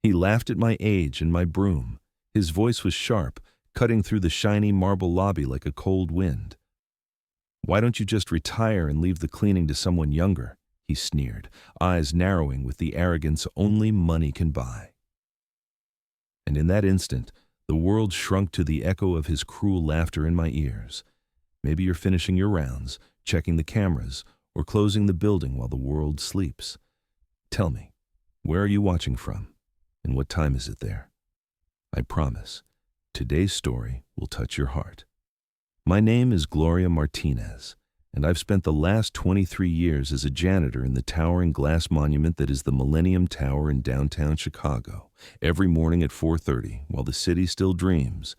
He laughed at my age and my broom. His voice was sharp, cutting through the shiny marble lobby like a cold wind. "Why don't you just retire and leave the cleaning to someone younger?" he sneered, eyes narrowing with the arrogance only money can buy. And in that instant, the world shrunk to the echo of his cruel laughter in my ears. Maybe you're finishing your rounds, checking the cameras, or closing the building while the world sleeps. Tell me, where are you watching from, and what time is it there? I promise, today's story will touch your heart. My name is Gloria Martinez, and I've spent the last 23 years as a janitor in the towering glass monument that is the Millennium Tower in downtown Chicago. Every morning at 4:30, while the city still dreams,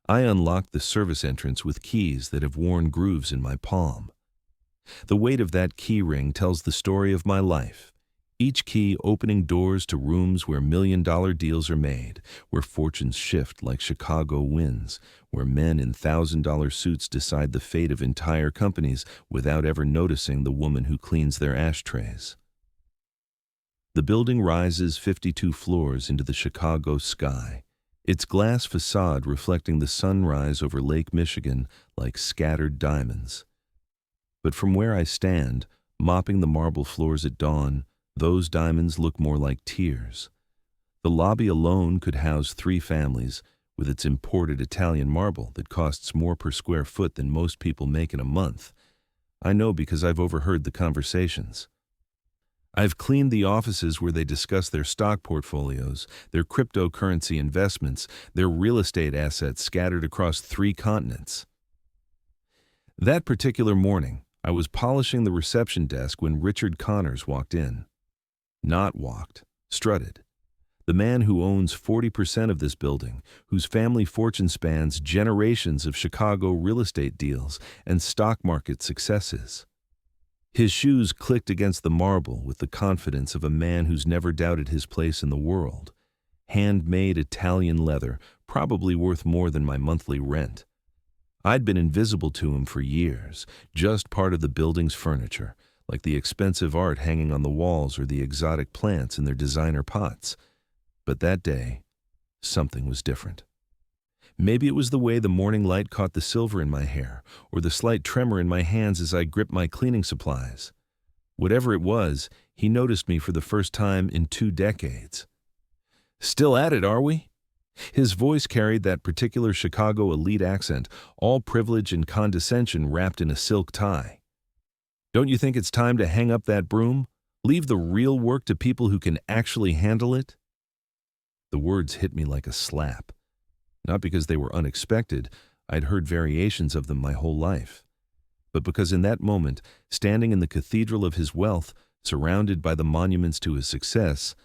I unlock the service entrance with keys that have worn grooves in my palm. The weight of that key ring tells the story of my life, each key opening doors to rooms where million-dollar deals are made, where fortunes shift like Chicago winds, where men in $1,000 suits decide the fate of entire companies without ever noticing the woman who cleans their ashtrays. The building rises 52 floors into the Chicago sky, its glass facade reflecting the sunrise over Lake Michigan like scattered diamonds. But from where I stand, mopping the marble floors at dawn, those diamonds look more like tears. The lobby alone could house 3 families, with its imported Italian marble that costs more per square foot than most people make in a month. I know because I've overheard the conversations. I've cleaned the offices where they discuss their stock portfolios, their cryptocurrency investments, their real estate assets scattered across 3 continents. That particular morning, I was polishing the reception desk when Richard Connors walked in. Not walked, strutted. The man who owns 40% of this building, whose family fortune spans generations of Chicago real estate deals and stock market successes. His shoes clicked against the marble with the confidence of a man who's never doubted his place in the world. Handmade Italian leather, probably worth more than my monthly rent. I'd been invisible to him for years, just part of the building's furniture, like the expensive art hanging on the walls or the exotic plants in their designer pots. But that day, something was different. Maybe it was the way the morning light caught the silver in my hair, or the slight tremor in my hands as I gripped my cleaning supplies. Whatever it was, he noticed me for the first time in 2 decades. "Still at it, are we?" His voice carried that particular Chicago elite accent, all privilege and condescension wrapped in a silk tie. "Don't you think it's time to hang up that broom? Leave the real work to people who can actually handle it?" The words hit me like a slap. Not because they were unexpected, I'd heard variations of them my whole life, but because in that moment, standing in the cathedral of his wealth, surrounded by the monuments to his success,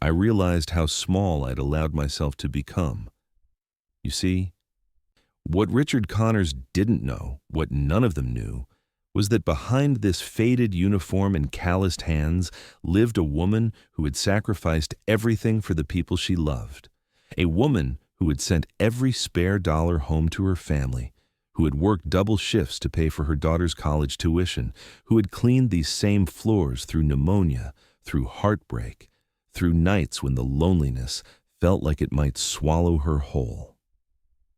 I realized how small I'd allowed myself to become. You see, what Richard Connors didn't know, what none of them knew, was that behind this faded uniform and calloused hands lived a woman who had sacrificed everything for the people she loved. A woman who had sent every spare dollar home to her family, who had worked double shifts to pay for her daughter's college tuition, who had cleaned these same floors through pneumonia, through heartbreak, through nights when the loneliness felt like it might swallow her whole.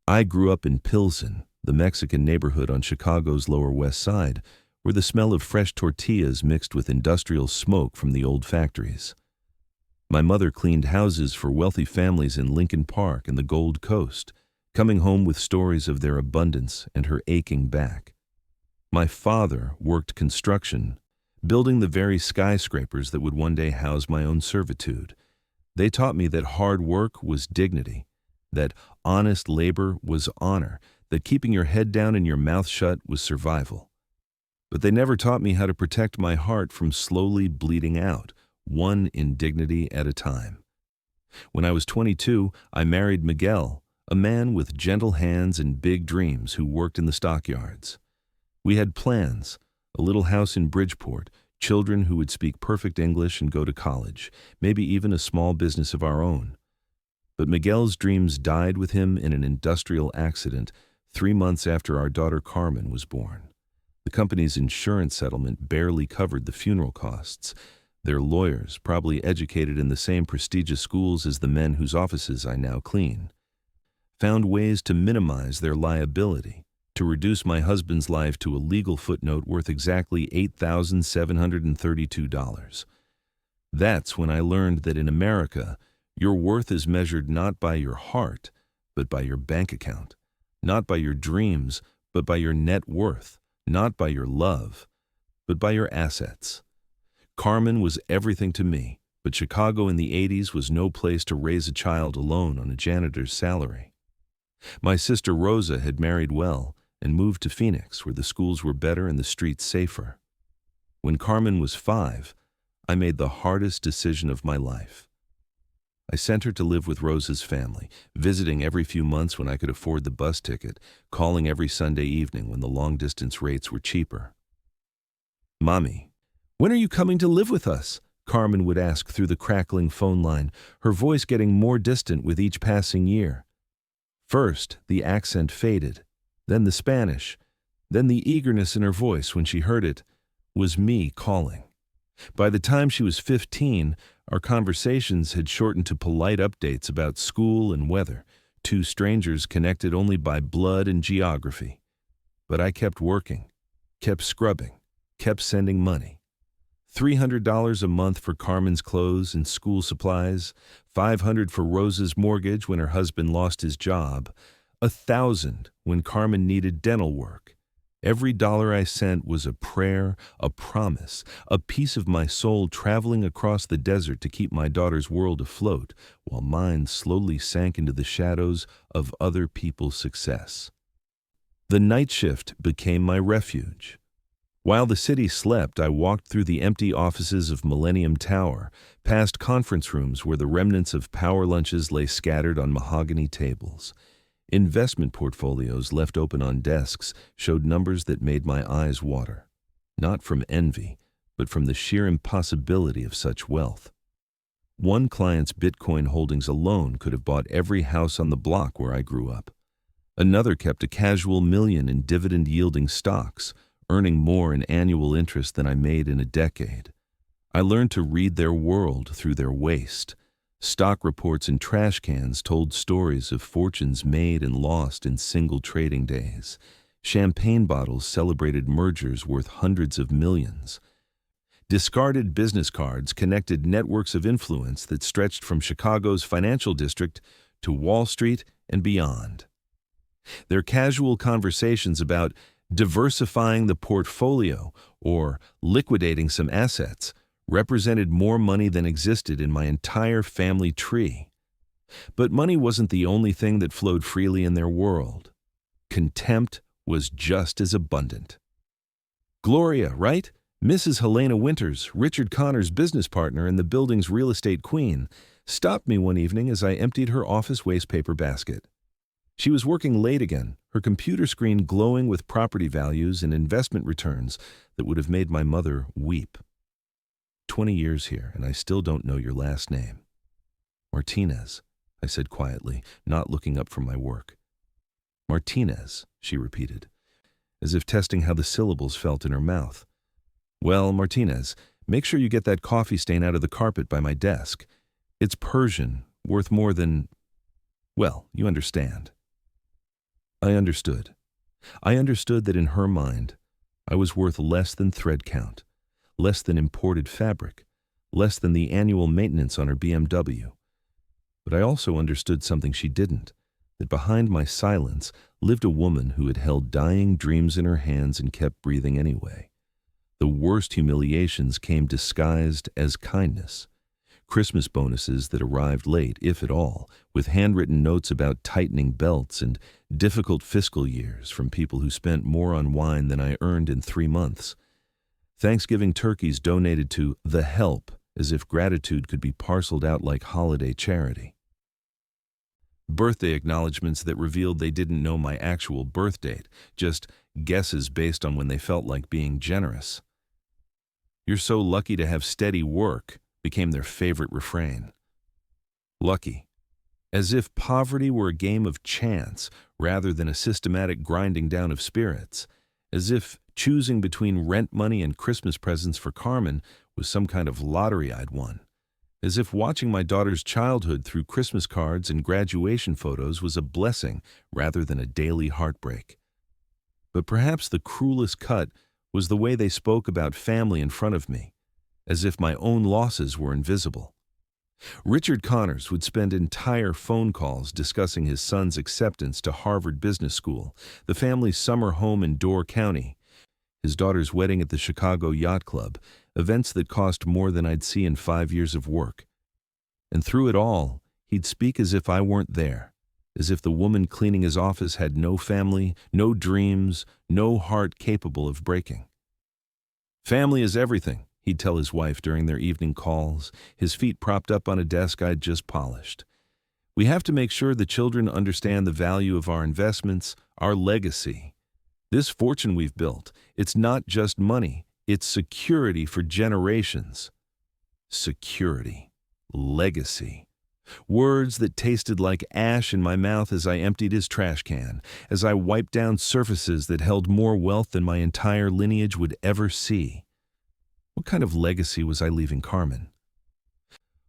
I grew up in Pilsen, the Mexican neighborhood on Chicago's Lower West Side, where the smell of fresh tortillas mixed with industrial smoke from the old factories. My mother cleaned houses for wealthy families in Lincoln Park and the Gold Coast, coming home with stories of their abundance and her aching back. My father worked construction, building the very skyscrapers that would one day house my own servitude. They taught me that hard work was dignity, that honest labor was honor, that keeping your head down and your mouth shut was survival. But they never taught me how to protect my heart from slowly bleeding out, one indignity at a time. When I was 22, I married Miguel, a man with gentle hands and big dreams who worked in the stockyards. We had plans, a little house in Bridgeport, children who would speak perfect English and go to college, maybe even a small business of our own. But Miguel's dreams died with him in an industrial accident 3 months after our daughter Carmen was born. The company's insurance settlement barely covered the funeral costs. They're lawyers, probably educated in the same prestigious schools as the men whose offices I now clean. Found ways to minimize their liability, to reduce my husband's life to a legal footnote worth exactly $8,732. That's when I learned that in America, your worth is measured not by your heart, but by your bank account, not by your dreams, but by your net worth, not by your love, but by your assets. Carmen was everything to me, but Chicago in the 80s was no place to raise a child alone on a janitor's salary. My sister Rosa had married well and moved to Phoenix, where the schools were better and the streets safer. When Carmen was 5, I made the hardest decision of my life. I sent her to live with Rosa's family, visiting every few months when I could afford the bus ticket, calling every Sunday evening when the long-distance rates were cheaper. "Mommy, when are you coming to live with us?" Carmen would ask through the crackling phone line, her voice getting more distant with each passing year. First, the accent faded, then the Spanish, then the eagerness in her voice when she heard it was me calling. By the time she was 15, our conversations had shortened to polite updates about school and weather, two strangers connected only by blood and geography. But I kept working, kept scrubbing, kept sending money. $300 a month for Carmen's clothes and school supplies, $500 for Rosa's mortgage when her husband lost his job, $1,000 when Carmen needed dental work. Every dollar I sent was a prayer, a promise, a piece of my soul traveling across the desert to keep my daughter's world afloat, while mine slowly sank into the shadows of other people's success. The night shift became my refuge. While the city slept, I walked through the empty offices of Millennium Tower, past conference rooms where the remnants of power lunches lay scattered on mahogany tables. Investment portfolios left open on desks showed numbers that made my eyes water, not from envy, but from the sheer impossibility of such wealth. One client's Bitcoin holdings alone could have bought every house on the block where I grew up. Another kept a casual million in dividend-yielding stocks, earning more in annual interest than I made in a decade. I learned to read their world through their waste. Stock reports in trash cans told stories of fortunes made and lost in single trading days. Champagne bottles celebrated mergers worth hundreds of millions. Discarded business cards connected networks of influence that stretched from Chicago's financial district to Wall Street and beyond. Their casual conversations about diversifying the portfolio or liquidating some assets represented more money than existed in my entire family tree. But money wasn't the only thing that flowed freely in their world. Contempt was just as abundant. Gloria, right? Mrs. Helena Winters, Richard Connor's business partner and the building's real estate queen, stopped me one evening as I emptied her office wastepaper basket. She was working late again, her computer screen glowing with property values and investment returns that would have made my mother weep. 20 years here, and I still don't know your last name. Martinez, I said quietly, not looking up from my work. Martinez, she repeated, as if testing how the syllables felt in her mouth. Well, Martinez, make sure you get that coffee stain out of the carpet by my desk. It's Persian, worth more than... Well, you understand. I understood. I understood that in her mind, I was worth less than thread count, less than imported fabric, less than the annual maintenance on her BMW. But I also understood something she didn't, that behind my silence lived a woman who had held dying dreams in her hands and kept breathing anyway. The worst humiliations came disguised as kindness. Christmas bonuses that arrived late, if at all, with handwritten notes about tightening belts and difficult fiscal years from people who spent more on wine than I earned in 3 months. Thanksgiving turkeys donated to The Help as if gratitude could be parceled out like holiday charity. Birthday acknowledgments that revealed they didn't know my actual birth date, just guesses based on when they felt like being generous. "You're so lucky to have steady work," became their favorite refrain. Lucky. As if poverty were a game of chance rather than a systematic grinding down of spirits. As if Choosing between rent money and Christmas presents for Carmen was some kind of lottery I'd won. As if watching my daughter's childhood through Christmas cards and graduation photos was a blessing rather than a daily heartbreak. But perhaps the cruelest cut was the way they spoke about family in front of me, as if my own losses were invisible. Richard Connors would spend entire phone calls discussing his son's acceptance to Harvard Business School, the family's summer home in Door County, his daughter's wedding at the Chicago Yacht Club, events that cost more than I'd see in 5 years of work. And through it all, he'd speak as if I weren't there, as if the woman cleaning his office had no family, no dreams, no heart capable of breaking. Family is everything, he'd tell his wife during their evening calls, his feet propped up on a desk I'd just polished. We have to make sure the children understand the value of our investments, our legacy. This fortune we've built, it's not just money, it's security for generations. Security. Legacy. Words that tasted like ash in my mouth as I emptied his trash can, as I wiped down surfaces that held more wealth than my entire lineage would ever see. What kind of legacy was I leaving Carmen?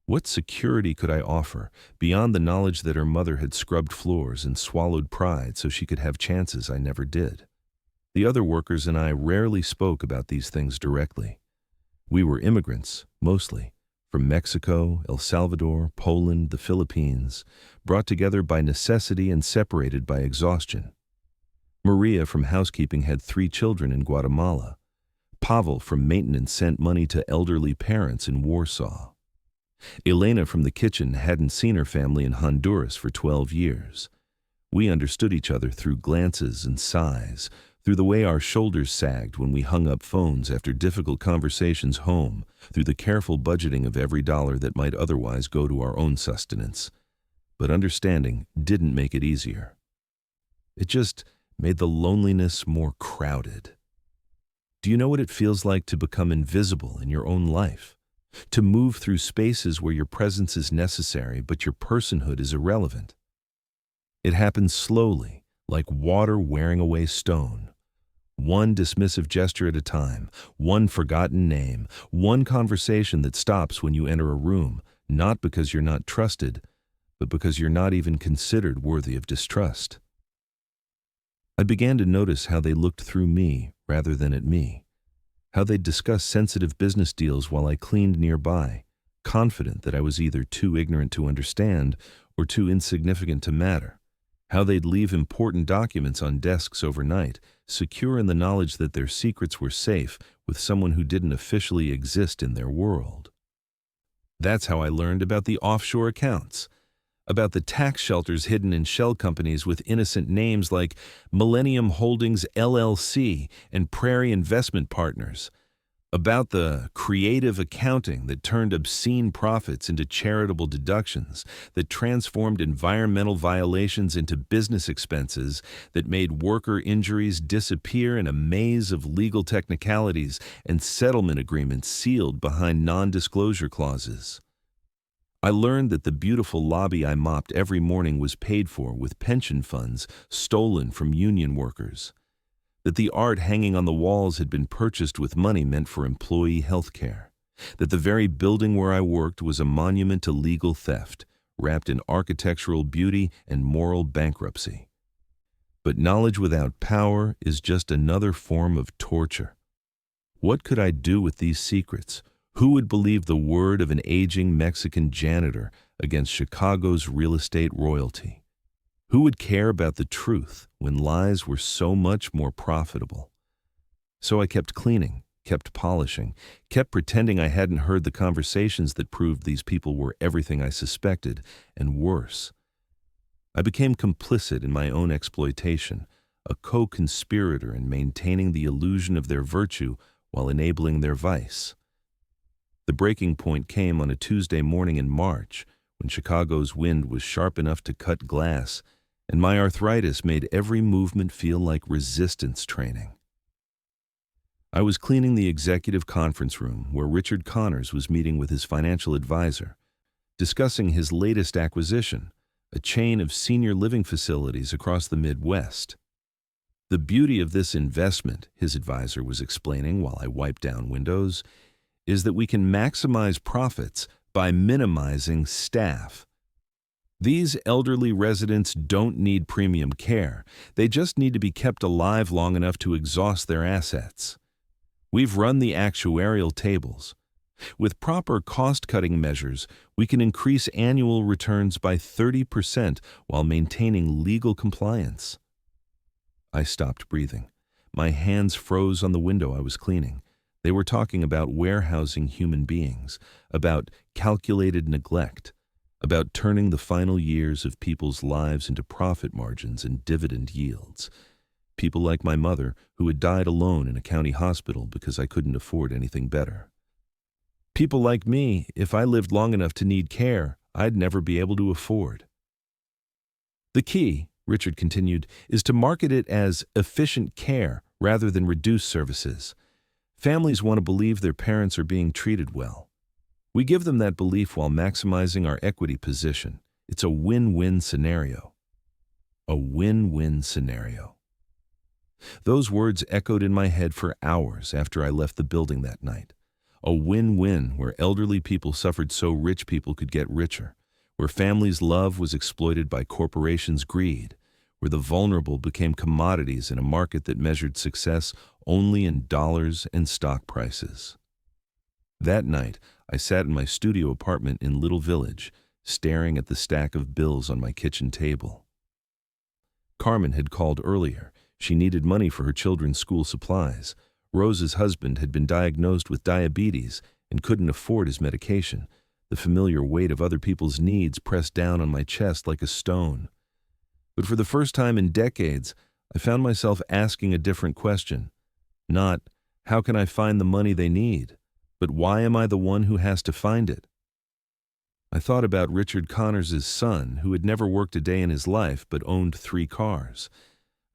What security could I offer, beyond the knowledge that her mother had scrubbed floors and swallowed pride so she could have chances I never did? The other workers and I rarely spoke about these things directly. We were immigrants, mostly, from Mexico, El Salvador, Poland, the Philippines, brought together by necessity and separated by exhaustion. Maria from housekeeping had 3 children in Guatemala. Pavel from maintenance sent money to elderly parents in Warsaw. Elena from the kitchen hadn't seen her family in Honduras for 12 years. We understood each other through glances and sighs, through the way our shoulders sagged when we hung up phones after difficult conversations home, through the careful budgeting of every dollar that might otherwise go to our own sustenance. But understanding didn't make it easier. It just made the loneliness more crowded. Do you know what it feels like to become invisible in your own life? To move through spaces where your presence is necessary but your personhood is irrelevant? It happens slowly, like water wearing away stone. One dismissive gesture at a time, one forgotten name, one conversation that stops when you enter a room, not because you're not trusted, but because you're not even considered worthy of distrust. I began to notice how they looked through me rather than at me, how they'd discuss sensitive business deals while I cleaned nearby, confident that I was either too ignorant to understand or too insignificant to matter, how they'd leave important documents on desks overnight, secure in the knowledge that their secrets were safe with someone who didn't officially exist in their world. That's how I learned about the offshore accounts, about the tax shelters hidden in shell companies with innocent names like Millennium Holdings LLC and Prairie Investment Partners, about the creative accounting that turned obscene profits into charitable deductions, that transformed environmental violations into business expenses, that made worker injuries disappear in a maze of legal technicalities and settlement agreements sealed behind non-disclosure clauses. I learned that the beautiful lobby I mopped every morning was paid for with pension funds stolen from union workers, that the art hanging on the walls had been purchased with money meant for employee health care, that the very building where I worked was a monument to legal theft, wrapped in architectural beauty and moral bankruptcy. But knowledge without power is just another form of torture. What could I do with these secrets? Who would believe the word of an aging Mexican janitor against Chicago's real estate royalty? Who would care about the truth when lies were so much more profitable? So I kept cleaning, kept polishing, kept pretending I hadn't heard the conversations that proved these people were everything I suspected, and worse. I became complicit in my own exploitation, a co-conspirator in maintaining the illusion of their virtue while enabling their vice. The breaking point came on a Tuesday morning in March, when Chicago's wind was sharp enough to cut glass, and my arthritis made every movement feel like resistance training. I was cleaning the executive conference room where Richard Connors was meeting with his financial advisor, discussing his latest acquisition, a chain of senior living facilities across the Midwest. The beauty of this investment, his advisor was explaining while I wiped down windows, is that we can maximize profits by minimizing staff. These elderly residents don't need premium care. They just need to be kept alive long enough to exhaust their assets. We've run the actuarial tables. With proper cost-cutting measures, we can increase annual returns by 30% while maintaining legal compliance. I stopped breathing. My hands froze on the window I was cleaning. They were talking about warehousing human beings, about calculated neglect, about turning the final years of people's lives into profit margins and dividend yields. People like my mother, who had died alone in a county hospital because I couldn't afford anything better. People like me, if I lived long enough to need care, I'd never be able to afford. The key, Richard continued, is to market it as efficient care rather than reduced services. Families want to believe their parents are being treated well. We give them that belief while maximizing our equity position. It's a win-win scenario. A win-win scenario. Those words echoed in my head for hours after I left the building that night. A win-win where elderly people suffered so rich people could get richer, where families' love was exploited by corporations' greed, where the vulnerable became commodities in a market that measured success only in dollars and stock prices. That night, I sat in my studio apartment in Little Village, staring at the stack of bills on my kitchen table. Carmen had called earlier. She needed money for her children's school supplies. Rose's husband had been diagnosed with diabetes and couldn't afford his medication. The familiar weight of other people's needs pressed down on my chest like a stone. But for the first time in decades, I found myself asking a different question. Not, how can I find the money they need? But why am I the one who has to find it? I thought about Richard Connors' son, who had never worked a day in his life but owned 3 cars.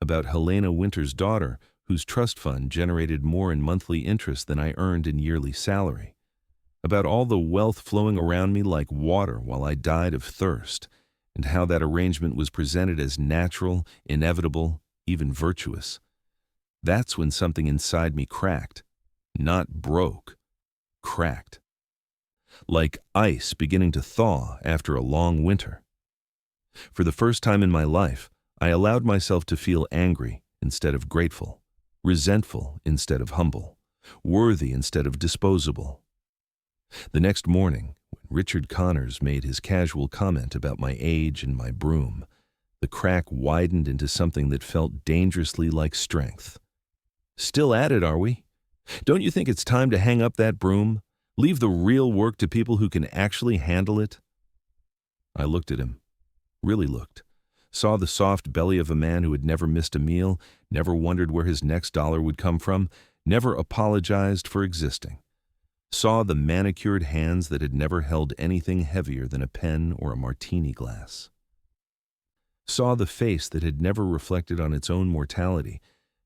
About Helena Winter's daughter, whose trust fund generated more in monthly interest than I earned in yearly salary. About all the wealth flowing around me like water while I died of thirst, and how that arrangement was presented as natural, inevitable, even virtuous. That's when something inside me cracked. Not broke. Cracked. Like ice beginning to thaw after a long winter. For the first time in my life, I allowed myself to feel angry instead of grateful, resentful instead of humble, worthy instead of disposable. The next morning, when Richard Connors made his casual comment about my age and my broom, the crack widened into something that felt dangerously like strength. Still at it, are we? Don't you think it's time to hang up that broom? Leave the real work to people who can actually handle it? I looked at him. Really looked. Saw the soft belly of a man who had never missed a meal, never wondered where his next dollar would come from, never apologized for existing. Saw the manicured hands that had never held anything heavier than a pen or a martini glass. Saw the face that had never reflected on its own mortality,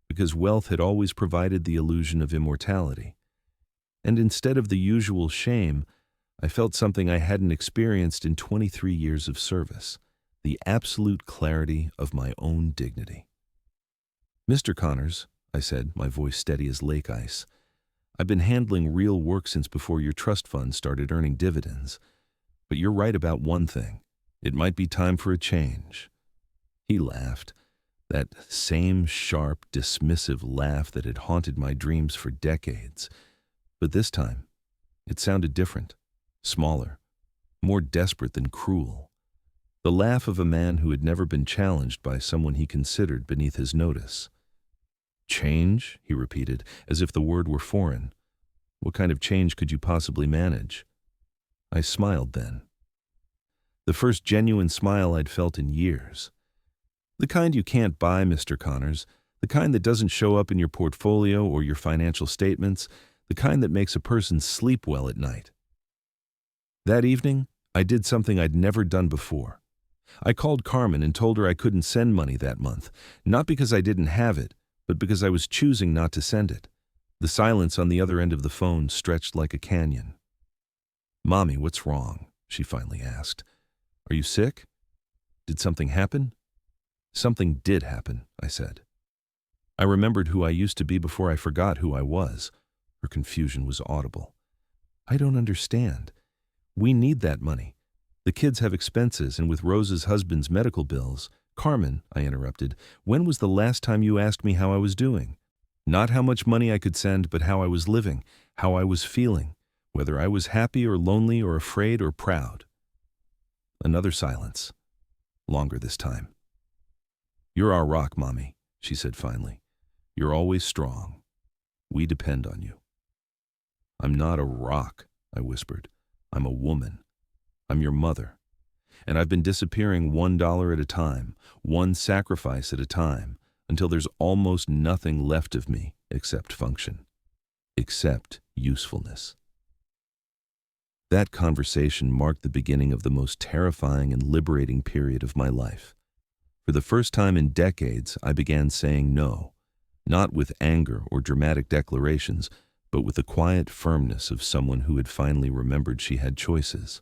because wealth had always provided the illusion of immortality. And instead of the usual shame, I felt something I hadn't experienced in 23 years of service, the absolute clarity of my own dignity. "Mr. Connors," I said, my voice steady as lake ice, "I've been handling real work since before your trust fund started earning dividends. But you're right about one thing. It might be time for a change." He laughed. That same sharp, dismissive laugh that had haunted my dreams for decades. But this time, it sounded different, smaller, more desperate than cruel. The laugh of a man who had never been challenged by someone he considered beneath his notice. "Change?" he repeated, as if the word were foreign. "What kind of change could you possibly manage?" I smiled then. The first genuine smile I'd felt in years. The kind you can't buy, Mr. Connors, the kind that doesn't show up in your portfolio or your financial statements, the kind that makes a person sleep well at night. That evening, I did something I'd never done before. I called Carmen and told her I couldn't send money that month, not because I didn't have it, but because I was choosing not to send it. The silence on the other end of the phone stretched like a canyon. "Mommy, what's wrong?" she finally asked. "Are you sick? Did something happen?" "Something did happen," I said. I remembered who I used to be before I forgot who I was. Her confusion was audible. I don't understand. We need that money. The kids have expenses, and with Rose's husband's medical bills. Carmen, I interrupted, when was the last time you asked me how I was doing? Not how much money I could send, but how I was living, how I was feeling, whether I was happy or lonely or afraid or proud. Another silence. Longer this time. You're our rock, Mommy, she said finally. You're always strong. We depend on you. I'm not a rock, I whispered. I'm a woman. I'm your mother. And I've been disappearing $1 at a time, one sacrifice at a time, until there's almost nothing left of me except function, except usefulness. That conversation marked the beginning of the most terrifying and liberating period of my life. For the first time in decades, I began saying no, not with anger or dramatic declarations, but with the quiet firmness of someone who had finally remembered she had choices.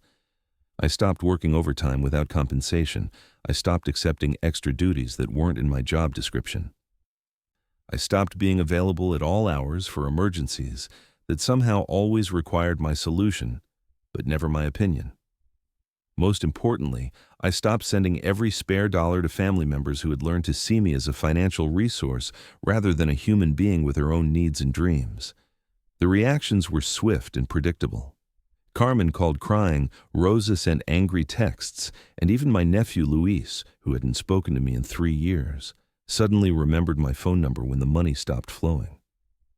I stopped working overtime without compensation. I stopped accepting extra duties that weren't in my job description. I stopped being available at all hours for emergencies that somehow always required my solution, but never my opinion. Most importantly, I stopped sending every spare dollar to family members who had learned to see me as a financial resource rather than a human being with her own needs and dreams. The reactions were swift and predictable. Carmen called crying, Rosa sent angry texts, and even my nephew Luis, who hadn't spoken to me in 3 years, suddenly remembered my phone number when the money stopped flowing.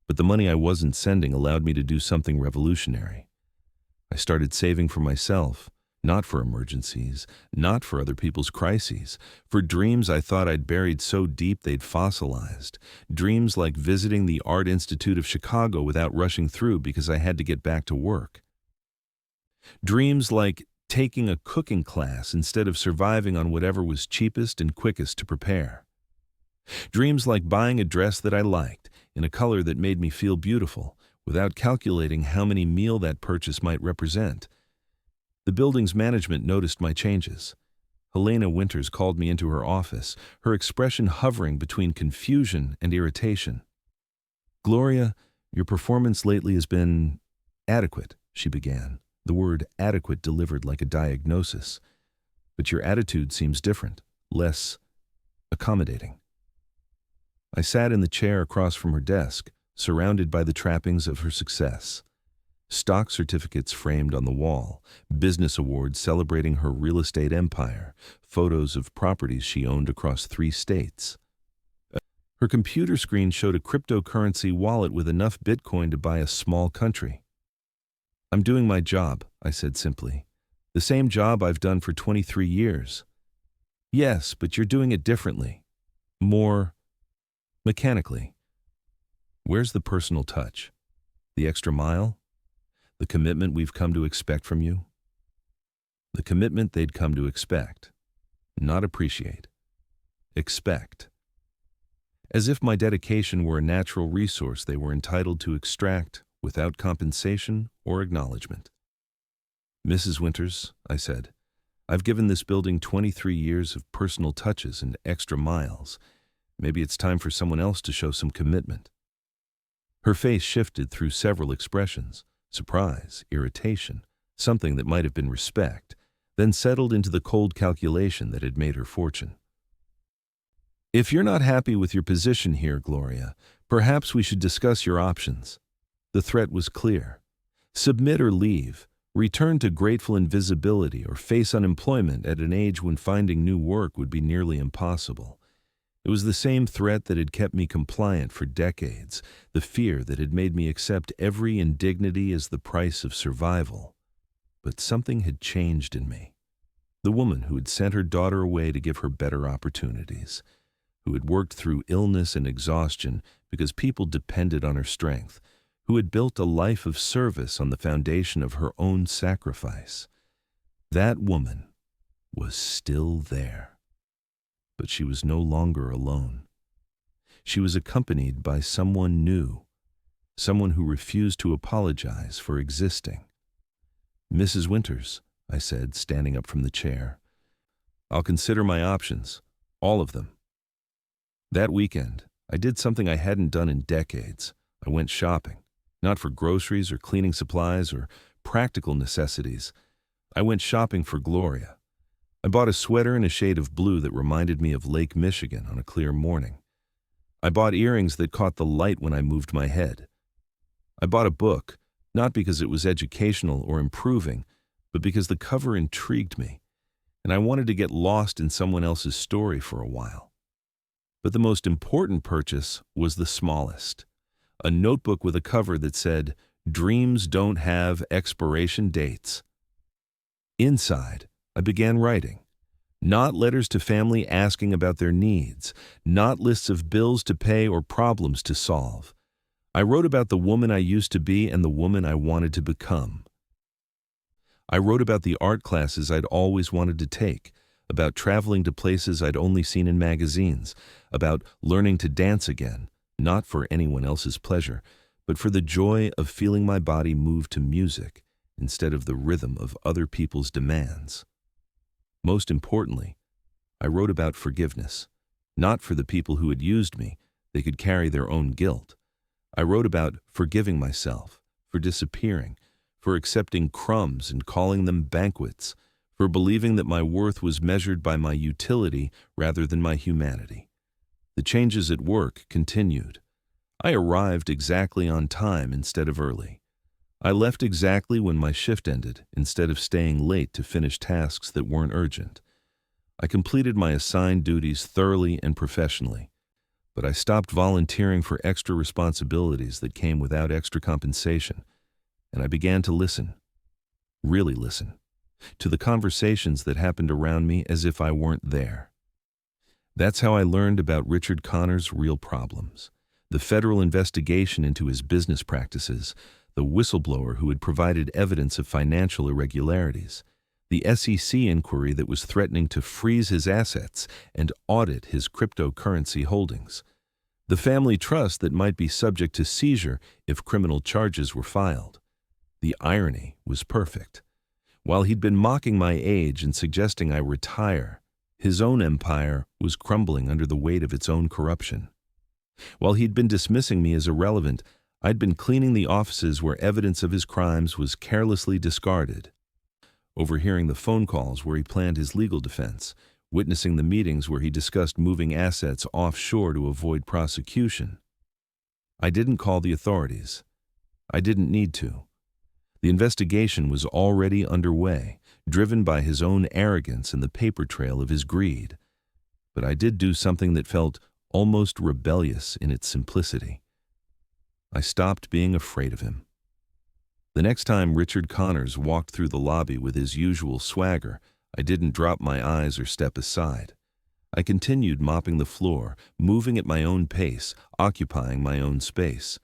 But the money I wasn't sending allowed me to do something revolutionary. I started saving for myself, not for emergencies, not for other people's crises, for dreams I thought I'd buried so deep they'd fossilized, dreams like visiting the Art Institute of Chicago without rushing through because I had to get back to work. Dreams like taking a cooking class instead of surviving on whatever was cheapest and quickest to prepare. Dreams like buying a dress that I liked, in a color that made me feel beautiful, without calculating how many meal that purchase might represent. The building's management noticed my changes. Helena Winters called me into her office, her expression hovering between confusion and irritation. Gloria, your performance lately has been adequate, she began, the word adequate delivered like a diagnosis. But your attitude seems different, less accommodating. I sat in the chair across from her desk, surrounded by the trappings of her success. Stock certificates framed on the wall, business awards celebrating her real estate empire, photos of properties she owned across 3 states. Her computer screen showed a cryptocurrency wallet with enough Bitcoin to buy a small country. I'm doing my job, I said simply. The same job I've done for 23 years. Yes, but you're doing it differently. More mechanically. Where's the personal touch? The extra mile? The commitment we've come to expect from you? The commitment they'd come to expect, not appreciate. Expect. As if my dedication were a natural resource they were entitled to extract without compensation or acknowledgement. Mrs. Winters, I said, I've given this building 23 years of personal touches and extra miles. Maybe it's time for someone else to show some commitment. Her face shifted through several expressions, surprise, irritation, something that might have been respect, then settled into the cold calculation that had made her fortune. If you're not happy with your position here, Gloria, perhaps we should discuss your options. The threat was clear. Submit or leave, return to grateful invisibility, or face unemployment at an age when finding new work would be nearly impossible. It was the same threat that had kept me compliant for decades, the fear that had made me accept every indignity as the price of survival. But something had changed in me. The woman who had sent her daughter away to give her better opportunities, who had worked through illness and exhaustion because people depended on her strength, who had built a life of service on the foundation of her own sacrifice. That woman was still there. But she was no longer alone. She was accompanied by someone new, someone who refused to apologize for existing. Mrs. Winters, I said, standing up from the chair, I'll consider my options, all of them. That weekend, I did something I hadn't done in decades. I went shopping. Not for groceries or cleaning supplies or practical necessities. I went shopping for Gloria. I bought a sweater in a shade of blue that reminded me of Lake Michigan on a clear morning. I bought earrings that caught the light when I moved my head. I bought a book, not because it was educational or improving, but because the cover intrigued me, and I wanted to get lost in someone else's story for a while. But the most important purchase was the smallest, a notebook with a cover that said, "Dreams don't have expiration dates." Inside, I began writing. Not letters to family asking about their needs, not lists of bills to pay or problems to solve. I wrote about the woman I used to be and the woman I wanted to become. I wrote about the art classes I'd always wanted to take, about traveling to places I'd only seen in magazines, about learning to dance again, not for anyone else's pleasure, but for the joy of feeling my body move to music instead of the rhythm of other people's demands. Most importantly, I wrote about forgiveness, not for the people who had used me. They could carry their own guilt. I wrote about forgiving myself, for disappearing, for accepting crumbs and calling them banquets, for believing that my worth was measured by my utility rather than my humanity. The changes at work continued. I arrived exactly on time instead of early. I left exactly when my shift ended instead of staying late to finish tasks that weren't urgent. I completed my assigned duties thoroughly and professionally, but I stopped volunteering for extra responsibilities that came without extra compensation, and I began to listen, really listen, to the conversations that happened around me as if I weren't there. That's how I learned about Richard Connor's real problems, the federal investigation into his business practices, the whistleblower who had provided evidence of financial irregularities, the SEC inquiry that was threatening to freeze his assets and audit his cryptocurrency holdings, the family trust that might be subject to seizure if criminal charges were filed. The irony was perfect. While he'd been mocking my age and suggesting I retire, his own empire was crumbling under the weight of its own corruption. While he'd been dismissing me as irrelevant, I'd been cleaning the offices where evidence of his crimes was carelessly discarded, overhearing the phone calls where he planned his legal defense, witnessing the meetings where he discussed moving assets offshore to avoid prosecution. I didn't call the authorities. I didn't need to. The investigation was already underway, driven by his own arrogance and the paper trail of his greed. But I did do something that felt almost rebellious in its simplicity. I stopped being afraid of him. The next time Richard Connors walked through the lobby with his usual swagger, I didn't drop my eyes or step aside. I continued mopping the floor, moving at my own pace, occupying my own space.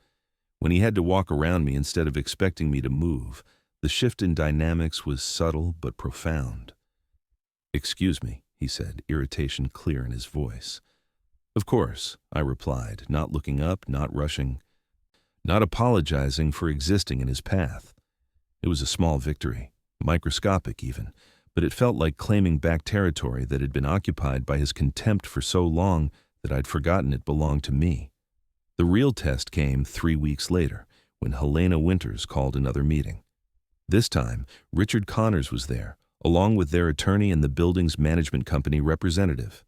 When he had to walk around me instead of expecting me to move, the shift in dynamics was subtle but profound. "Excuse me," he said, irritation clear in his voice. "Of course," I replied, not looking up, not rushing, not apologizing for existing in his path. It was a small victory, microscopic even, but it felt like claiming back territory that had been occupied by his contempt for so long that I'd forgotten it belonged to me. The real test came 3 weeks later, when Helena Winters called another meeting. This time, Richard Connors was there, along with their attorney and the building's management company representative.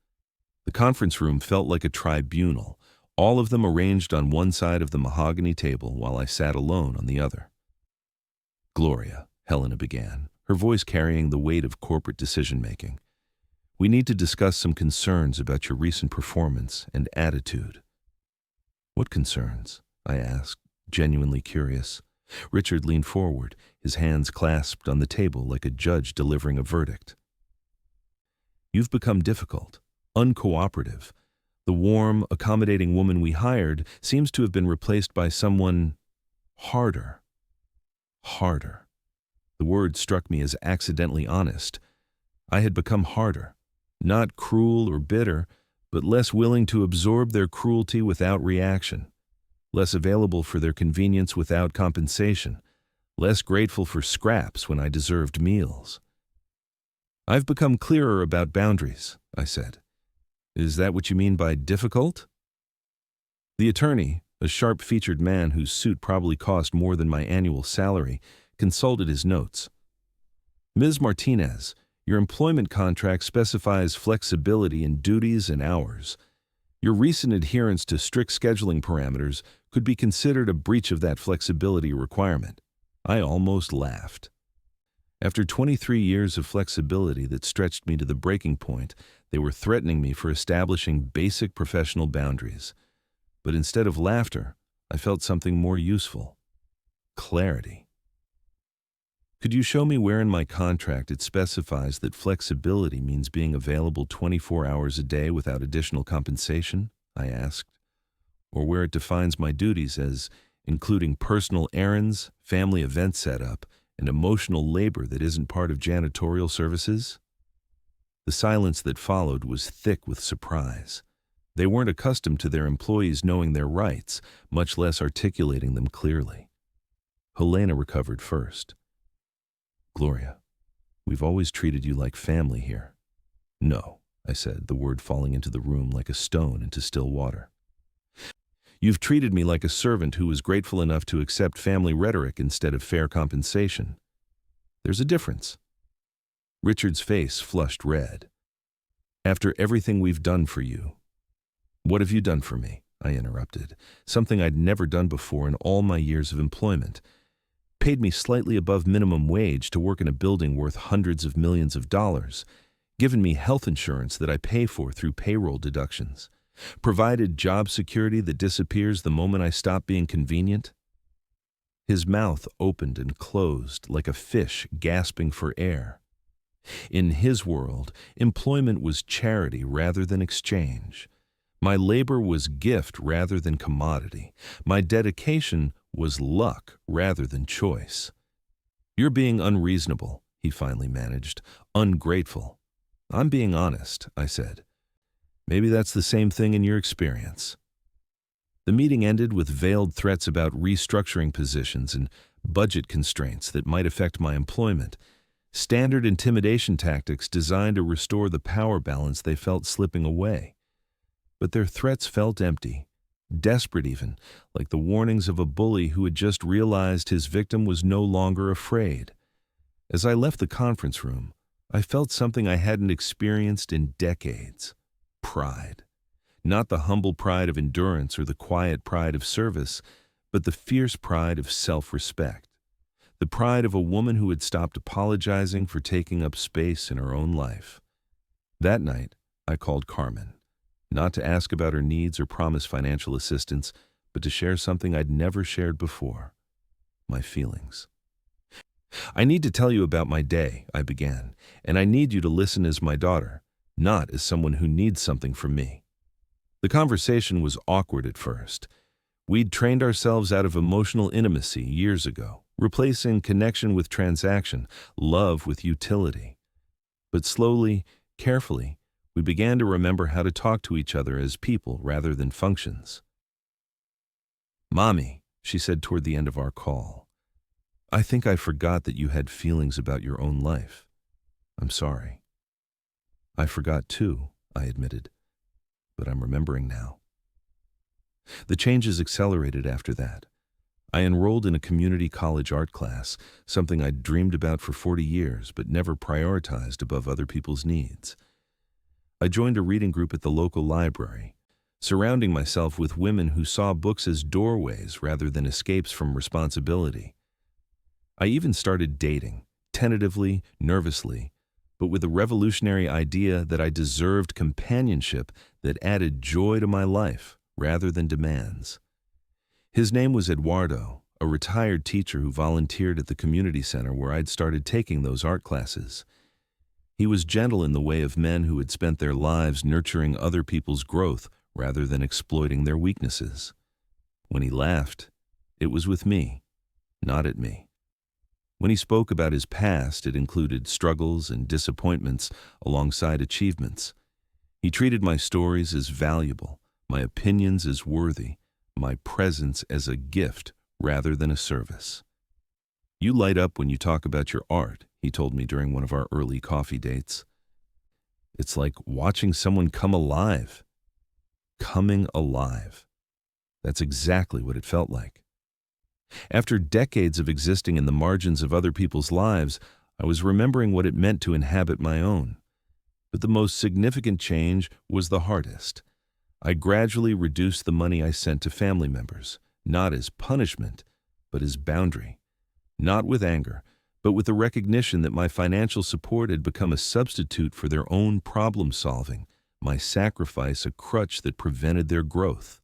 The conference room felt like a tribunal, all of them arranged on one side of the mahogany table while I sat alone on the other. "Gloria," Helena began, her voice carrying the weight of corporate decision-making, "we need to discuss some concerns about your recent performance and attitude." "What concerns?" I asked, genuinely curious. Richard leaned forward, his hands clasped on the table like a judge delivering a verdict. "You've become difficult, uncooperative. The warm, accommodating woman we hired seems to have been replaced by someone harder." Harder. The word struck me as accidentally honest. I had become harder, not cruel or bitter, but less willing to absorb their cruelty without reaction, less available for their convenience without compensation, less grateful for scraps when I deserved meals. "I've become clearer about boundaries," I said. "Is that what you mean by difficult?" The attorney, a sharp-featured man whose suit probably cost more than my annual salary, consulted his notes. Ms. Martinez, your employment contract specifies flexibility in duties and hours. Your recent adherence to strict scheduling parameters could be considered a breach of that flexibility requirement. I almost laughed. After 23 years of flexibility that stretched me to the breaking point, they were threatening me for establishing basic professional boundaries. But instead of laughter, I felt something more useful: clarity. Could you show me where in my contract it specifies that flexibility means being available 24 hours a day without additional compensation? I asked. Or where it defines my duties as including personal errands, family event setup, and emotional labor that isn't part of janitorial services? The silence that followed was thick with surprise. They weren't accustomed to their employees knowing their rights, much less articulating them clearly. Helena recovered first. Gloria, we've always treated you like family here. No, I said, the word falling into the room like a stone into still water. You've treated me like a servant who was grateful enough to accept family rhetoric instead of fair compensation. There's a difference. Richard's face flushed red. After everything we've done for you. What have you done for me? I interrupted. Something I'd never done before in all my years of employment. Paid me slightly above minimum wage to work in a building worth hundreds of millions of dollars. Given me health insurance that I pay for through payroll deductions. Provided job security that disappears the moment I stop being convenient. His mouth opened and closed like a fish gasping for air. In his world, employment was charity rather than exchange. My labor was gift rather than commodity. My dedication was luck rather than choice. You're being unreasonable, he finally managed. Ungrateful. I'm being honest, I said. Maybe that's the same thing in your experience. The meeting ended with veiled threats about restructuring positions and budget constraints that might affect my employment. Standard intimidation tactics designed to restore the power balance they felt slipping away. But their threats felt empty, desperate even, like the warnings of a bully who had just realized his victim was no longer afraid. As I left the conference room, I felt something I hadn't experienced in decades. Pride. Not the humble pride of endurance or the quiet pride of service, but the fierce pride of self-respect. The pride of a woman who had stopped apologizing for taking up space in her own life. That night, I called Carmen, not to ask about her needs or promise financial assistance, but to share something I'd never shared before: my feelings. I need to tell you about my day, I began, and I need you to listen as my daughter, not as someone who needs something from me. The conversation was awkward at first. We'd trained ourselves out of emotional intimacy years ago, replacing connection with transaction, love with utility. But slowly, carefully, we began to remember how to talk to each other as people rather than functions. Mommy, she said toward the end of our call, I think I forgot that you had feelings about your own life. I'm sorry. I forgot too, I admitted, but I'm remembering now. The changes accelerated after that. I enrolled in a community college art class, something I'd dreamed about for 40 years but never prioritized above other people's needs. I joined a reading group at the local library, surrounding myself with women who saw books as doorways rather than escapes from responsibility. I even started dating, tentatively, nervously, but with a revolutionary idea that I deserved companionship that added joy to my life rather than demands. His name was Eduardo, a retired teacher who volunteered at the community center where I'd started taking those art classes. He was gentle in the way of men who had spent their lives nurturing other people's growth rather than exploiting their weaknesses. When he laughed, it was with me, not at me. When he spoke about his past, it included struggles and disappointments alongside achievements. He treated my stories as valuable, my opinions as worthy, my presence as a gift rather than a service. You light up when you talk about your art, he told me during one of our early coffee dates. It's like watching someone come alive. Coming alive. That's exactly what it felt like. After decades of existing in the margins of other people's lives, I was remembering what it meant to inhabit my own. But the most significant change was the hardest. I gradually reduced the money I sent to family members, not as punishment, but as boundary. Not with anger, but with the recognition that my financial support had become a substitute for their own problem solving, my sacrifice a crutch that prevented their growth.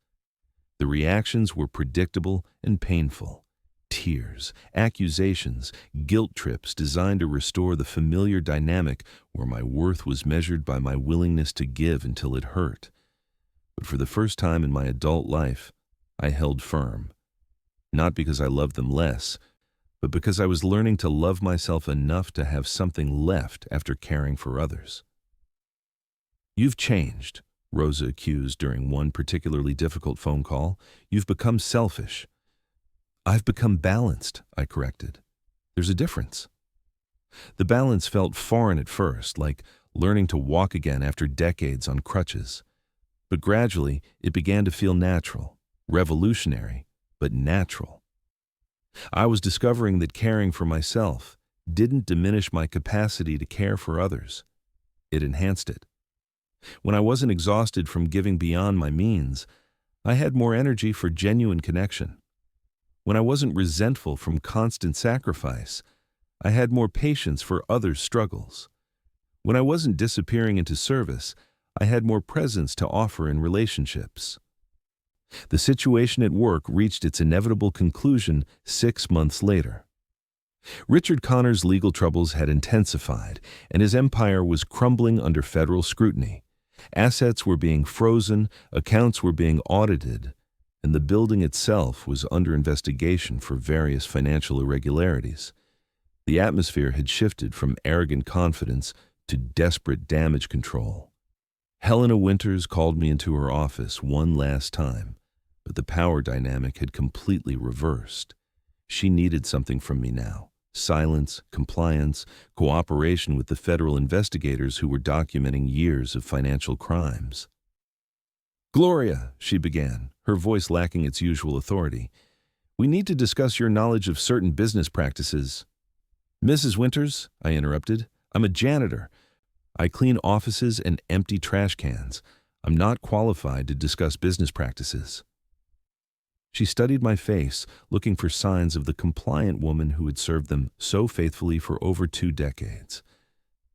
The reactions were predictable and painful. Tears, accusations, guilt trips designed to restore the familiar dynamic where my worth was measured by my willingness to give until it hurt. But for the first time in my adult life, I held firm. Not because I loved them less, but because I was learning to love myself enough to have something left after caring for others. "You've changed," Rosa accused during one particularly difficult phone call. "You've become selfish." "I've become balanced," I corrected. "There's a difference." The balance felt foreign at first, like learning to walk again after decades on crutches. But gradually, it began to feel natural, revolutionary, but natural. I was discovering that caring for myself didn't diminish my capacity to care for others. It enhanced it. When I wasn't exhausted from giving beyond my means, I had more energy for genuine connection. When I wasn't resentful from constant sacrifice, I had more patience for others' struggles. When I wasn't disappearing into service, I had more presence to offer in relationships. The situation at work reached its inevitable conclusion 6 months later. Richard Connor's legal troubles had intensified, and his empire was crumbling under federal scrutiny. Assets were being frozen, accounts were being audited, and the building itself was under investigation for various financial irregularities. The atmosphere had shifted from arrogant confidence to desperate damage control. Helena Winters called me into her office one last time, but the power dynamic had completely reversed. She needed something from me now: silence, compliance, cooperation with the federal investigators who were documenting years of financial crimes. "Gloria," she began, her voice lacking its usual authority, "we need to discuss your knowledge of certain business practices." "Mrs. Winters," I interrupted, "I'm a janitor. I clean offices and empty trash cans. I'm not qualified to discuss business practices." She studied my face, looking for signs of the compliant woman who had served them so faithfully for over 2 decades.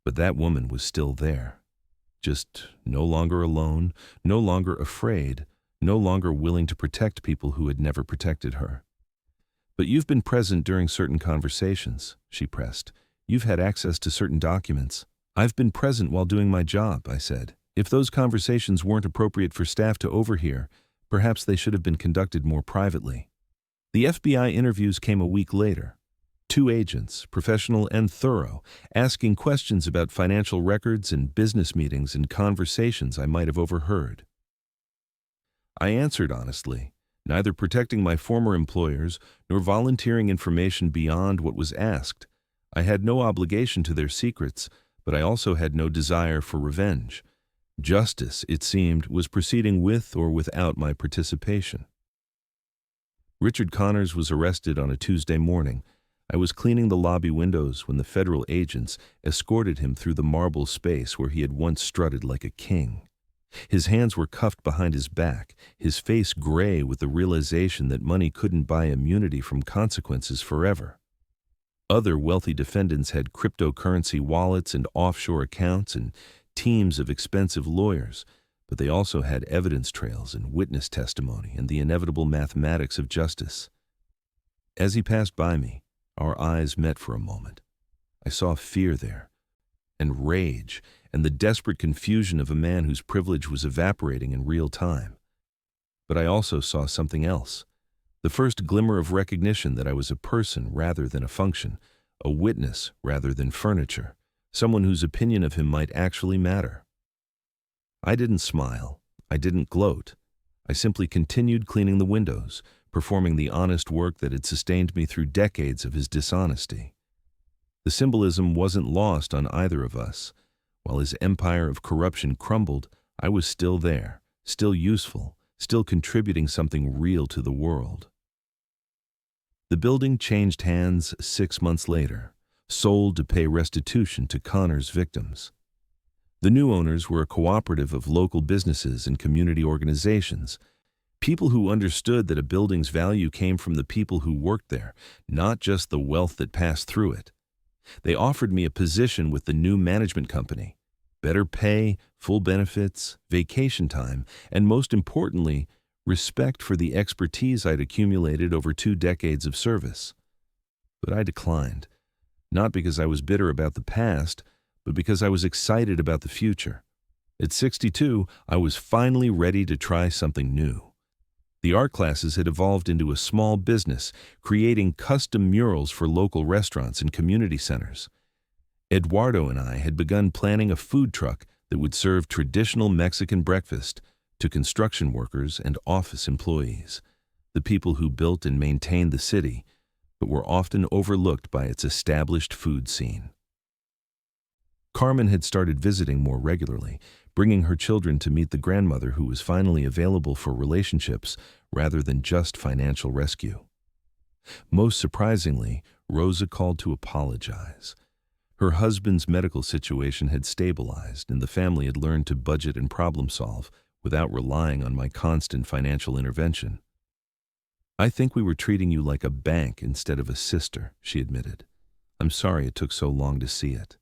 But that woman was still there. Just no longer alone, no longer afraid, no longer willing to protect people who had never protected her. "But you've been present during certain conversations," she pressed. "You've had access to certain documents." "I've been present while doing my job," I said. "If those conversations weren't appropriate for staff to overhear, perhaps they should have been conducted more privately." The FBI interviews came a week later. 2 agents, professional and thorough, asking questions about financial records and business meetings and conversations I might have overheard. I answered honestly, neither protecting my former employers nor volunteering information beyond what was asked. I had no obligation to their secrets, but I also had no desire for revenge. Justice, it seemed, was proceeding with or without my participation. Richard Connors was arrested on a Tuesday morning. I was cleaning the lobby windows when the federal agents escorted him through the marble space where he had once strutted like a king. His hands were cuffed behind his back, his face gray with the realization that money couldn't buy immunity from consequences forever. Other wealthy defendants had cryptocurrency wallets and offshore accounts and teams of expensive lawyers, but they also had evidence trails and witness testimony and the inevitable mathematics of justice. As he passed by me, our eyes met for a moment. I saw fear there, and rage, and the desperate confusion of a man whose privilege was evaporating in real time. But I also saw something else. The first glimmer of recognition that I was a person rather than a function, a witness rather than furniture, someone whose opinion of him might actually matter. I didn't smile. I didn't gloat. I simply continued cleaning the windows, performing the honest work that had sustained me through decades of his dishonesty. The symbolism wasn't lost on either of us. While his empire of corruption crumbled, I was still there, still useful, still contributing something real to the world. The building changed hands 6 months later, sold to pay restitution to Connor's victims. The new owners were a cooperative of local businesses and community organizations, people who understood that a building's value came from the people who worked there, not just the wealth that passed through it. They offered me a position with the new management company, better pay, full benefits, vacation time, and most importantly, respect for the expertise I'd accumulated over 2 decades of service. But I declined, not because I was bitter about the past, but because I was excited about the future. At 62, I was finally ready to try something new. The art classes had evolved into a small business, creating custom murals for local restaurants and community centers. Eduardo and I had begun planning a food truck that would serve traditional Mexican breakfast to construction workers and office employees, the people who built and maintained the city, but were often overlooked by its established food scene. Carmen had started visiting more regularly, bringing her children to meet the grandmother who was finally available for relationships rather than just financial rescue. Most surprisingly, Rosa called to apologize. Her husband's medical situation had stabilized, and the family had learned to budget and problem solve without relying on my constant financial intervention. "I think we were treating you like a bank instead of a sister," she admitted. "I'm sorry it took so long to see it."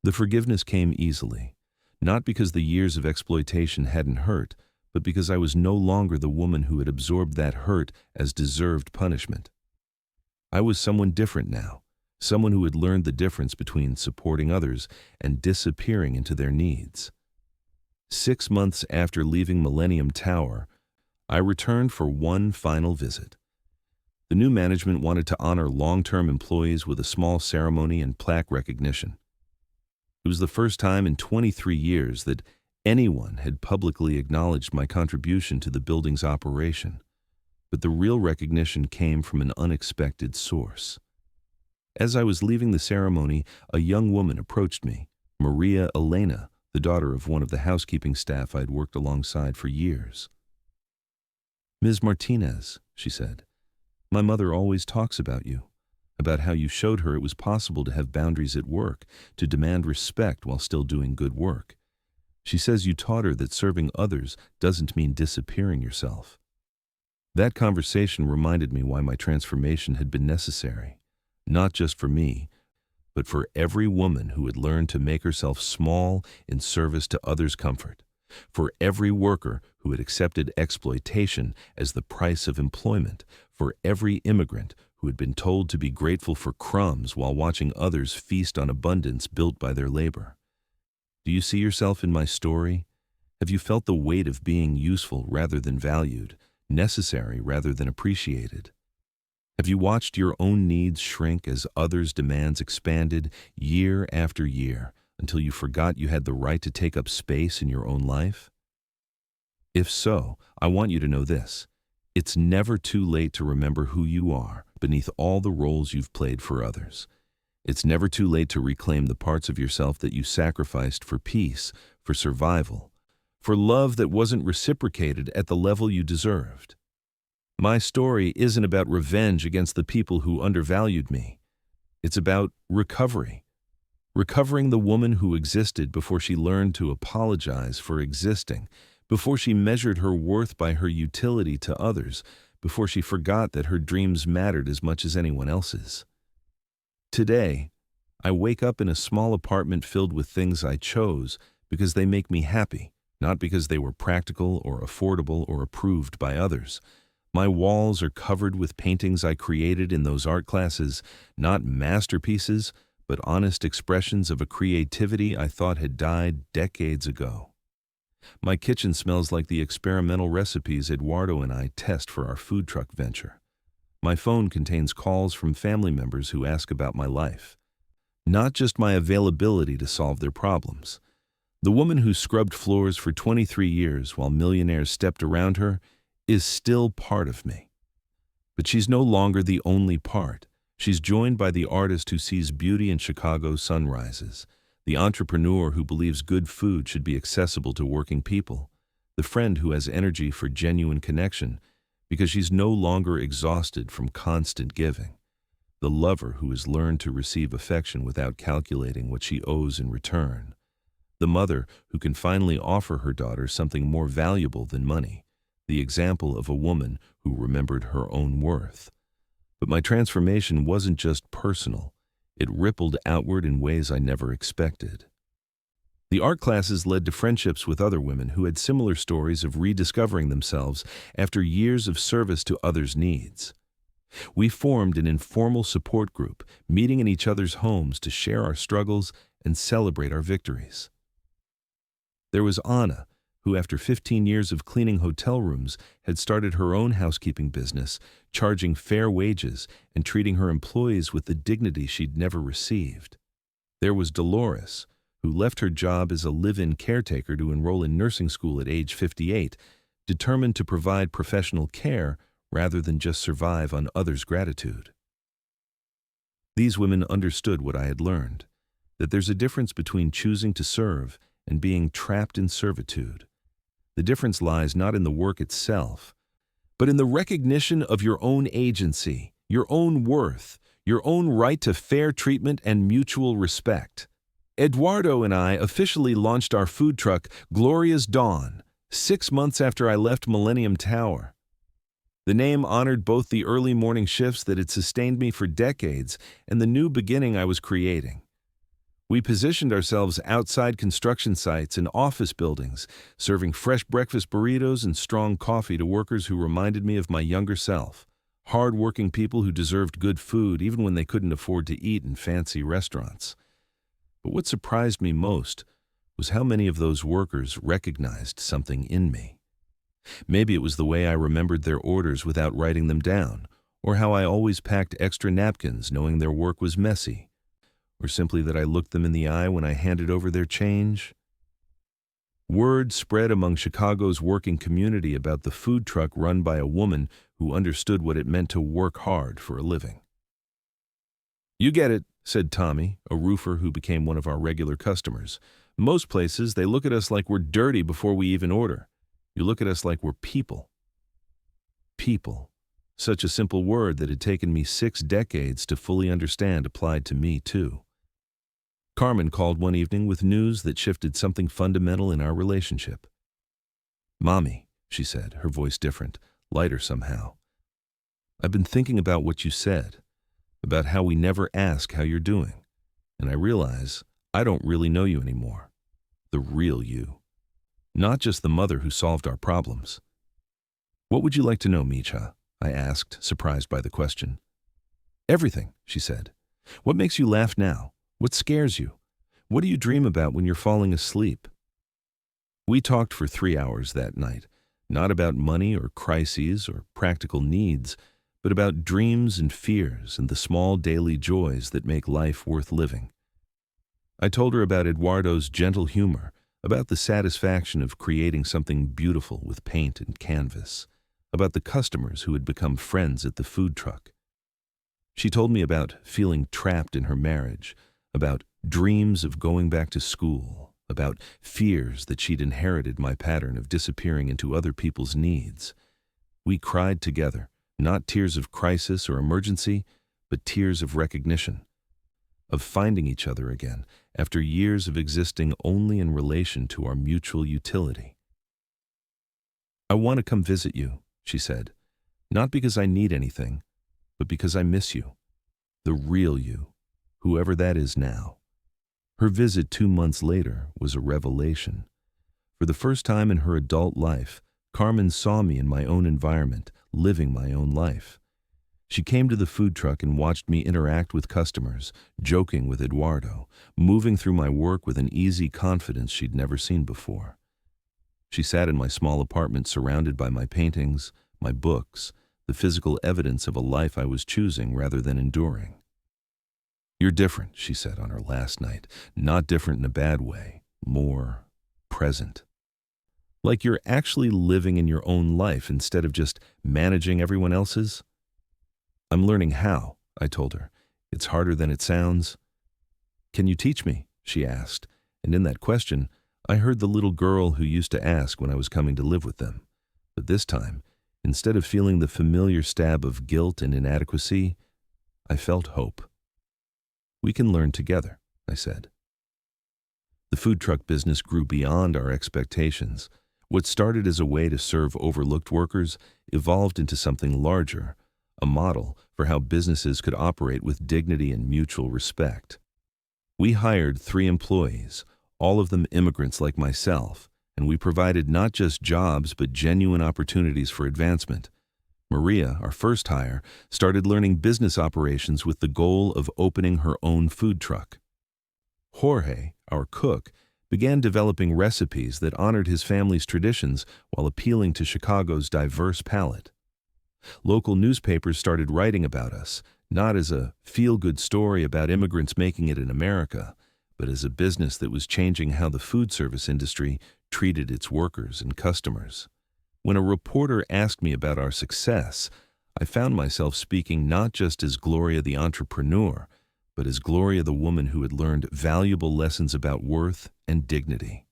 The forgiveness came easily, not because the years of exploitation hadn't hurt, but because I was no longer the woman who had absorbed that hurt as deserved punishment. I was someone different now, someone who had learned the difference between supporting others and disappearing into their needs. 6 months after leaving Millennium Tower, I returned for one final visit. The new management wanted to honor long-term employees with a small ceremony and plaque recognition. It was the first time in 23 years that anyone had publicly acknowledged my contribution to the building's operation, but the real recognition came from an unexpected source. As I was leaving the ceremony, a young woman approached me, Maria Elena, the daughter of one of the housekeeping staff I'd worked alongside for years. "Ms. Martinez," she said, "my mother always talks about you, about how you showed her it was possible to have boundaries at work, to demand respect while still doing good work. She says you taught her that serving others doesn't mean disappearing yourself." That conversation reminded me why my transformation had been necessary, not just for me, but for every woman who had learned to make herself small in service to others' comfort, for every worker who had accepted exploitation as the price of employment, for every immigrant who had been told to be grateful for crumbs while watching others feast on abundance built by their labor. Do you see yourself in my story? Have you felt the weight of being useful rather than valued, necessary rather than appreciated? Have you watched your own needs shrink as others' demands expanded year after year until you forgot you had the right to take up space in your own life? If so, I want you to know this. It's never too late to remember who you are beneath all the roles you've played for others. It's never too late to reclaim the parts of yourself that you sacrificed for peace, for survival, for love that wasn't reciprocated at the level you deserved. My story isn't about revenge against the people who undervalued me. It's about recovery. Recovering the woman who existed before she learned to apologize for existing, before she measured her worth by her utility to others, before she forgot that her dreams mattered as much as anyone else's. Today, I wake up in a small apartment filled with things I chose because they make me happy, not because they were practical or affordable or approved by others. My walls are covered with paintings I created in those art classes, not masterpieces, but honest expressions of a creativity I thought had died decades ago. My kitchen smells like the experimental recipes Eduardo and I test for our food truck venture. My phone contains calls from family members who ask about my life, not just my availability to solve their problems. The woman who scrubbed floors for 23 years while millionaires stepped around her is still part of me. But she's no longer the only part. She's joined by the artist who sees beauty in Chicago sunrises, the entrepreneur who believes good food should be accessible to working people, the friend who has energy for genuine connection because she's no longer exhausted from constant giving, the lover who has learned to receive affection without calculating what she owes in return, the mother who can finally offer her daughter something more valuable than money, the example of a woman who remembered her own worth. But my transformation wasn't just personal. It rippled outward in ways I never expected. The art classes led to friendships with other women who had similar stories of rediscovering themselves after years of service to others' needs. We formed an informal support group, meeting in each other's homes to share our struggles and celebrate our victories. There was Anna, who after 15 years of cleaning hotel rooms had started her own housekeeping business, charging fair wages and treating her employees with the dignity she'd never received. There was Dolores, who left her job as a live-in caretaker to enroll in nursing school at age 58, determined to provide professional care rather than just survive on others' gratitude. These women understood what I had learned, that there's a difference between choosing to serve and being trapped in servitude. The difference lies not in the work itself, but in the recognition of your own agency, your own worth, your own right to fair treatment and mutual respect. Eduardo and I officially launched our food truck, Gloria's Dawn, 6 months after I left Millennium Tower. The name honored both the early morning shifts that had sustained me for decades and the new beginning I was creating. We positioned ourselves outside construction sites and office buildings, serving fresh breakfast burritos and strong coffee to workers who reminded me of my younger self, hard-working people who deserved good food even when they couldn't afford to eat in fancy restaurants. But what surprised me most was how many of those workers recognized something in me. Maybe it was the way I remembered their orders without writing them down, or how I always packed extra napkins knowing their work was messy, or simply that I looked them in the eye when I handed over their change. Word spread among Chicago's working community about the food truck run by a woman who understood what it meant to work hard for a living. "You get it," said Tommy, a roofer who became one of our regular customers. "Most places, they look at us like we're dirty before we even order. You look at us like we're people." People. Such a simple word that had taken me 6 decades to fully understand applied to me, too. Carmen called one evening with news that shifted something fundamental in our relationship. "Mommy," she said, her voice different, lighter somehow. "I've been thinking about what you said, about how we never ask how you're doing, and I realize I don't really know you anymore. The real you. Not just the mother who solved our problems." "What would you like to know, Micha?" I asked, surprised by the question. "Everything," she said. "What makes you laugh now? What scares you? What do you dream about when you're falling asleep?" We talked for 3 hours that night, not about money or crises or practical needs, but about dreams and fears and the small daily joys that make life worth living. I told her about Eduardo's gentle humor, about the satisfaction of creating something beautiful with paint and canvas, about the customers who had become friends at the food truck. She told me about feeling trapped in her marriage, about dreams of going back to school, about fears that she'd inherited my pattern of disappearing into other people's needs. We cried together, not tears of crisis or emergency, but tears of recognition, of finding each other again after years of existing only in relation to our mutual utility. "I want to come visit you," she said, "not because I need anything, but because I miss you. The real you, whoever that is now." Her visit 2 months later was a revelation. For the first time in her adult life, Carmen saw me in my own environment, living my own life. She came to the food truck and watched me interact with customers, joking with Eduardo, moving through my work with an easy confidence she'd never seen before. She sat in my small apartment surrounded by my paintings, my books, the physical evidence of a life I was choosing rather than enduring. "You're different," she said on her last night, "not different in a bad way, more present. Like you're actually living in your own life instead of just managing everyone else's." "I'm learning how," I told her. "It's harder than it sounds." "Can you teach me?" she asked, and in that question, I heard the little girl who used to ask when I was coming to live with them. But this time, instead of feeling the familiar stab of guilt and inadequacy, I felt hope. "We can learn together," I said. The food truck business grew beyond our expectations. What started as a way to serve overlooked workers evolved into something larger, a model for how businesses could operate with dignity and mutual respect. We hired 3 employees, all of them immigrants like myself, and we provided not just jobs but genuine opportunities for advancement. Maria, our first hire, started learning business operations with the goal of opening her own food truck. Jorge, our cook, began developing recipes that honored his family's traditions while appealing to Chicago's diverse palate. Local newspapers started writing about us, not as a feel-good story about immigrants making it in America, but as a business that was changing how the food service industry treated its workers and customers. When a reporter asked me about our success, I found myself speaking not just as Gloria the entrepreneur, but as Gloria the woman who had learned valuable lessons about worth and dignity.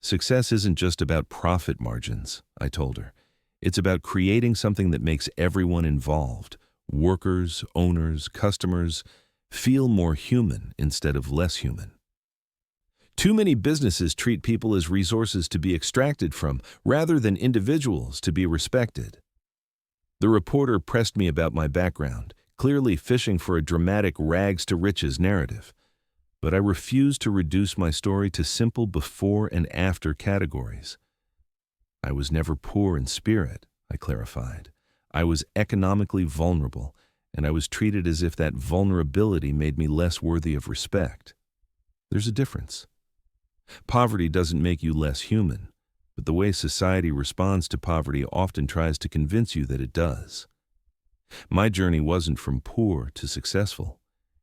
"Success isn't just about profit margins," I told her. "It's about creating something that makes everyone involved, workers, owners, customers, feel more human instead of less human." "Too many businesses treat people as resources to be extracted from, rather than individuals to be respected." The reporter pressed me about my background, clearly fishing for a dramatic rags-to-riches narrative. But I refused to reduce my story to simple before and after categories. "I was never poor in spirit," I clarified. "I was economically vulnerable, and I was treated as if that vulnerability made me less worthy of respect. There's a difference. Poverty doesn't make you less human, but the way society responds to poverty often tries to convince you that it does. My journey wasn't from poor to successful.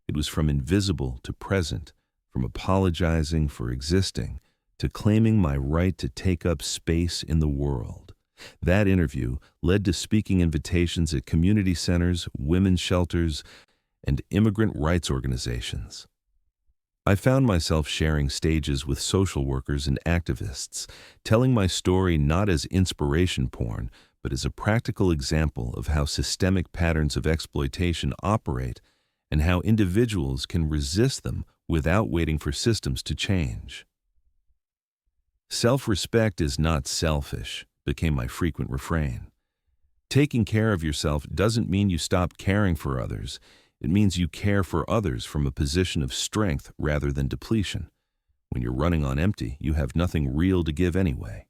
It was from invisible to present, from apologizing for existing to claiming my right to take up space in the world." That interview led to speaking invitations at community centers, women's shelters, and immigrant rights organizations. I found myself sharing stages with social workers and activists, telling my story not as inspiration porn, but as a practical example of how systemic patterns of exploitation operate and how individuals can resist them without waiting for systems to change. "Self-respect is not selfish," became my frequent refrain. Taking care of yourself doesn't mean you stop caring for others. It means you care for others from a position of strength rather than depletion. When you're running on empty, you have nothing real to give anyway.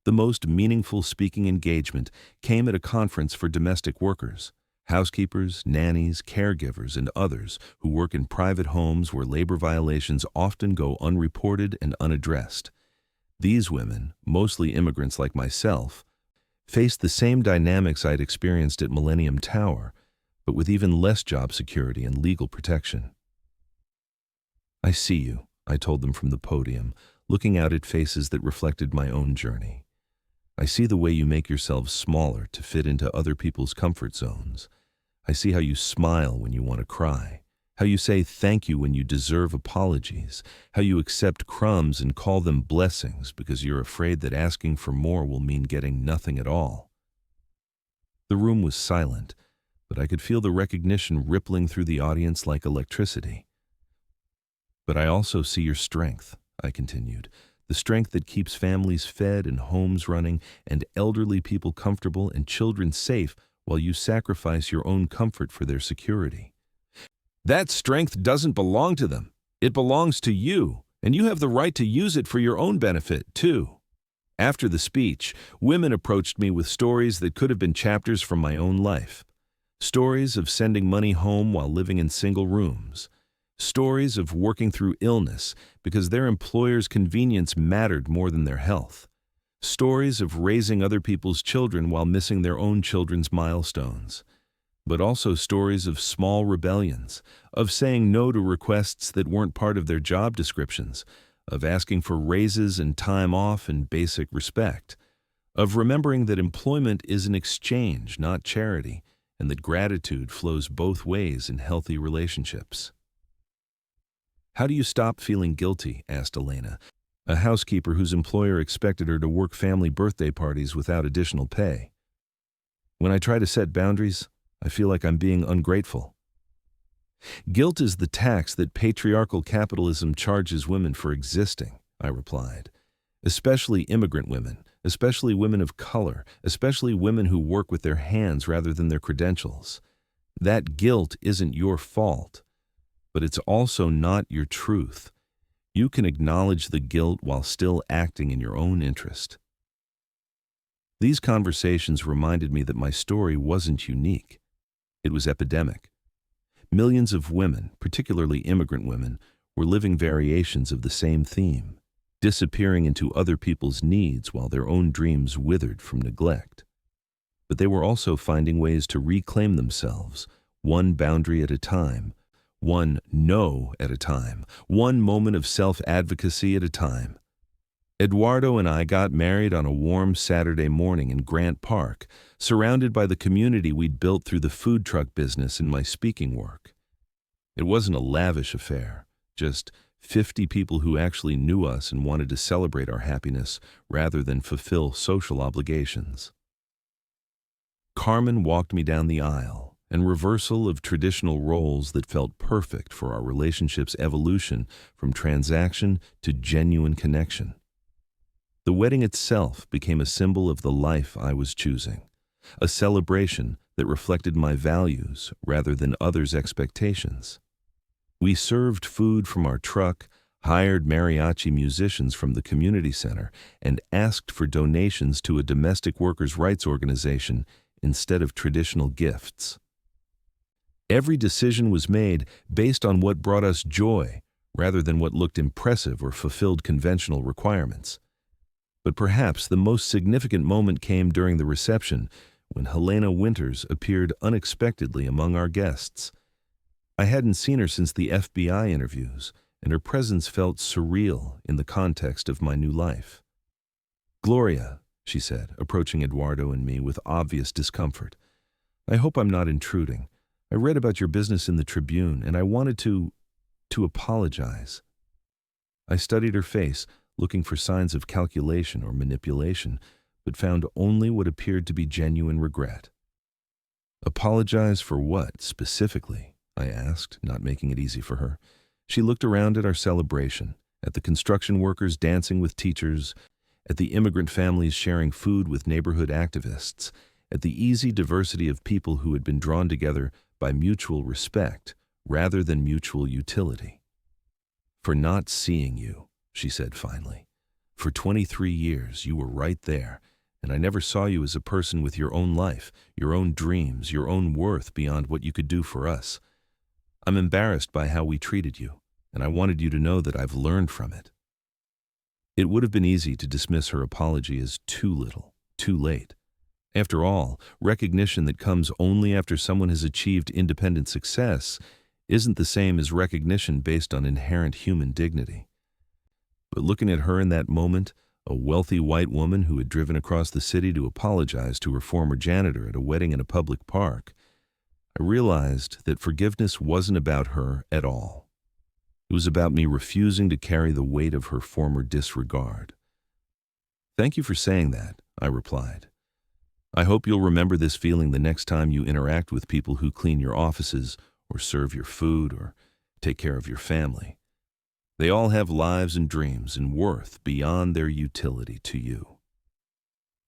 The most meaningful speaking engagement came at a conference for domestic workers, housekeepers, nannies, caregivers, and others who work in private homes where labor violations often go unreported and unaddressed. These women, mostly immigrants like myself, faced the same dynamics I'd experienced at Millennium Tower, but with even less job security and legal protection. "I see you," I told them from the podium, looking out at faces that reflected my own journey. "I see the way you make yourselves smaller to fit into other people's comfort zones. I see how you smile when you want to cry, how you say thank you when you deserve apologies, how you accept crumbs and call them blessings because you're afraid that asking for more will mean getting nothing at all." The room was silent, but I could feel the recognition rippling through the audience like electricity. "But I also see your strength," I continued, "the strength that keeps families fed and homes running and elderly people comfortable and children safe while you sacrifice your own comfort for their security. That strength doesn't belong to them. It belongs to you, and you have the right to use it for your own benefit, too." After the speech, women approached me with stories that could have been chapters from my own life. Stories of sending money home while living in single rooms. Stories of working through illness because their employer's convenience mattered more than their health. Stories of raising other people's children while missing their own children's milestones. But also stories of small rebellions, of saying no to requests that weren't part of their job descriptions, of asking for raises and time off and basic respect, of remembering that employment is an exchange, not charity, and that gratitude flows both ways in healthy relationships. How do you stop feeling guilty? Asked Elena, a housekeeper whose employer expected her to work family birthday parties without additional pay. When I try to set boundaries, I feel like I'm being ungrateful. Guilt is the tax that patriarchal capitalism charges women for existing, I replied. Especially immigrant women, especially women of color, especially women who work with their hands rather than their credentials. That guilt isn't your fault, but it's also not your truth. You can acknowledge the guilt while still acting in your own interest. These conversations reminded me that my story wasn't unique. It was epidemic. Millions of women, particularly immigrant women, were living variations of the same theme, disappearing into other people's needs while their own dreams withered from neglect. But they were also finding ways to reclaim themselves, one boundary at a time, one no at a time, one moment of self-advocacy at a time. Eduardo and I got married on a warm Saturday morning in Grant Park, surrounded by the community we'd built through the food truck business and my speaking work. It wasn't a lavish affair, just 50 people who actually knew us and wanted to celebrate our happiness rather than fulfill social obligations. Carmen walked me down the aisle, and reversal of traditional roles that felt perfect for our relationship's evolution from transaction to genuine connection. The wedding itself became a symbol of the life I was choosing, a celebration that reflected my values rather than others' expectations. We served food from our truck, hired mariachi musicians from the community center, and asked for donations to a domestic workers' rights organization instead of traditional gifts. Every decision was made based on what brought us joy rather than what looked impressive or fulfilled conventional requirements. But perhaps the most significant moment came during the reception when Helena Winters appeared unexpectedly among our guests. I hadn't seen her since the FBI interviews, and her presence felt surreal in the context of my new life. "Gloria," she said, approaching Eduardo and me with obvious discomfort, "I hope I'm not intruding. I read about your business in the Tribune, and I wanted to apologize." I studied her face, looking for signs of calculation or manipulation, but found only what appeared to be genuine regret. "Apologize for what, specifically?" I asked, not making it easy for her. She looked around at our celebration, at the construction workers dancing with teachers, at the immigrant families sharing food with neighborhood activists, at the easy diversity of people who had been drawn together by mutual respect rather than mutual utility. "For not seeing you," she said finally. "For 23 years, you were right there, and I never saw you as a person with your own life, your own dreams, your own worth beyond what you could do for us. I'm embarrassed by how we treated you, and I wanted you to know that I've learned from it." It would have been easy to dismiss her apology as too little, too late. After all, recognition that comes only after someone has achieved independent success isn't the same as recognition based on inherent human dignity. But looking at her in that moment, a wealthy white woman who had driven across the city to apologize to her former janitor at a wedding in a public park, I realized that forgiveness wasn't about her at all. It was about me refusing to carry the weight of her former disregard. "Thank you for saying that," I replied. "I hope you'll remember this feeling the next time you interact with people who clean your offices or serve your food or take care of your family. They all have lives and dreams and worth beyond their utility to you."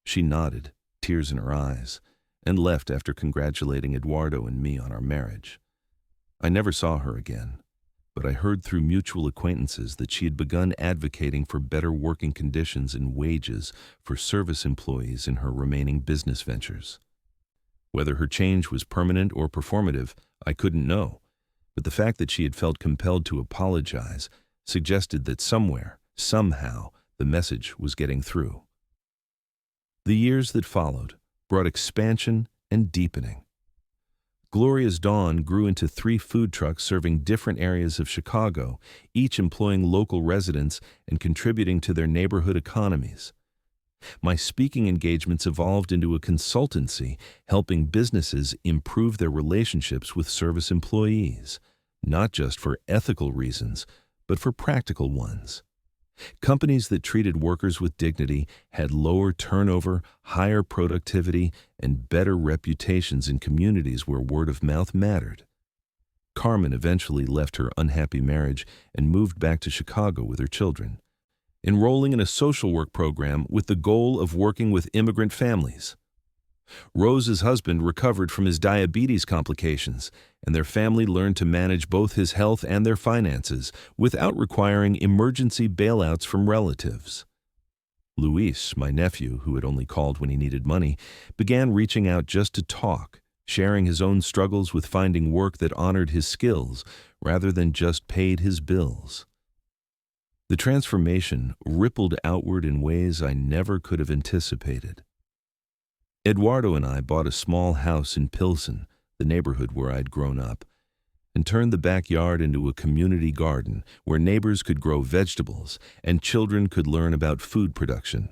She nodded, tears in her eyes, and left after congratulating Eduardo and me on our marriage. I never saw her again, but I heard through mutual acquaintances that she had begun advocating for better working conditions and wages for service employees in her remaining business ventures. Whether her change was permanent or performative, I couldn't know, but the fact that she had felt compelled to apologize suggested that somewhere, somehow, the message was getting through. The years that followed brought expansion and deepening. Gloria's Dawn grew into 3 food trucks serving different areas of Chicago, each employing local residents and contributing to their neighborhood economies. My speaking engagements evolved into a consultancy, helping businesses improve their relationships with service employees, not just for ethical reasons, but for practical ones. Companies that treated workers with dignity had lower turnover, higher productivity, and better reputations in communities where word of mouth mattered. Carmen eventually left her unhappy marriage and moved back to Chicago with her children, enrolling in a social work program with the goal of working with immigrant families. Rose's husband recovered from his diabetes complications, and their family learned to manage both his health and their finances without requiring emergency bailouts from relatives. Luis, my nephew, who had only called when he needed money, began reaching out just to talk, sharing his own struggles with finding work that honored his skills rather than just paid his bills. The transformation rippled outward in ways I never could have anticipated. Eduardo and I bought a small house in Pilsen, the neighborhood where I'd grown up, and turned the backyard into a community garden where neighbors could grow vegetables and children could learn about food production.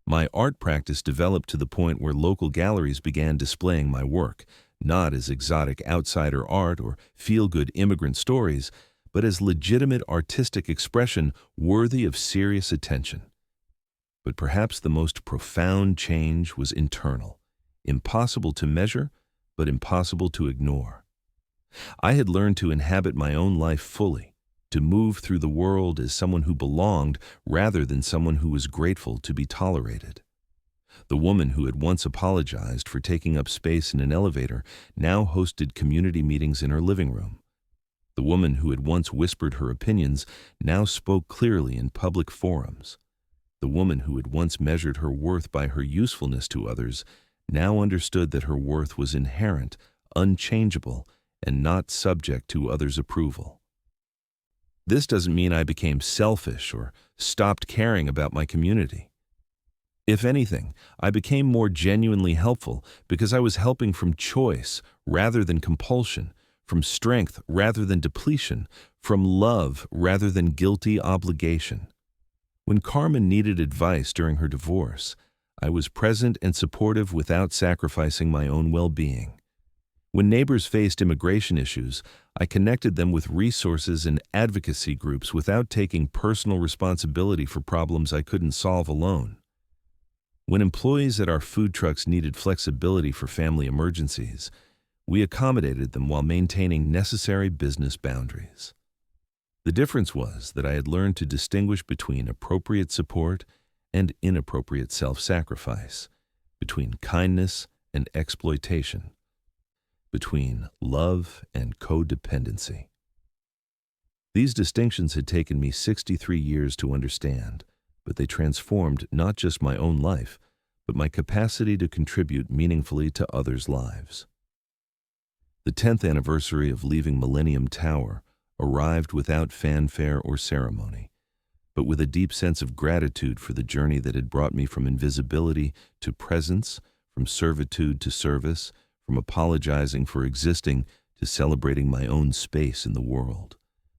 My art practice developed to the point where local galleries began displaying my work, not as exotic outsider art or feel-good immigrant stories, but as legitimate artistic expression worthy of serious attention. But perhaps the most profound change was internal, impossible to measure, but impossible to ignore. I had learned to inhabit my own life fully, to move through the world as someone who belonged rather than someone who was grateful to be tolerated. The woman who had once apologized for taking up space in an elevator now hosted community meetings in her living room. The woman who had once whispered her opinions now spoke clearly in public forums. The woman who had once measured her worth by her usefulness to others now understood that her worth was inherent, unchangeable, and not subject to others' approval. This doesn't mean I became selfish or stopped caring about my community. If anything, I became more genuinely helpful because I was helping from choice rather than compulsion, from strength rather than depletion, from love rather than guilty obligation. When Carmen needed advice during her divorce, I was present and supportive without sacrificing my own well-being. When neighbors faced immigration issues, I connected them with resources and advocacy groups without taking personal responsibility for problems I couldn't solve alone. When employees at our food trucks needed flexibility for family emergencies, we accommodated them while maintaining necessary business boundaries. The difference was that I had learned to distinguish between appropriate support and inappropriate self-sacrifice, between kindness and exploitation, between love and codependency. These distinctions had taken me 63 years to understand, but they transformed not just my own life, but my capacity to contribute meaningfully to others' lives. The 10th anniversary of leaving Millennium Tower arrived without fanfare or ceremony, but with a deep sense of gratitude for the journey that had brought me from invisibility to presence, from servitude to service, from apologizing for existing to celebrating my own space in the world.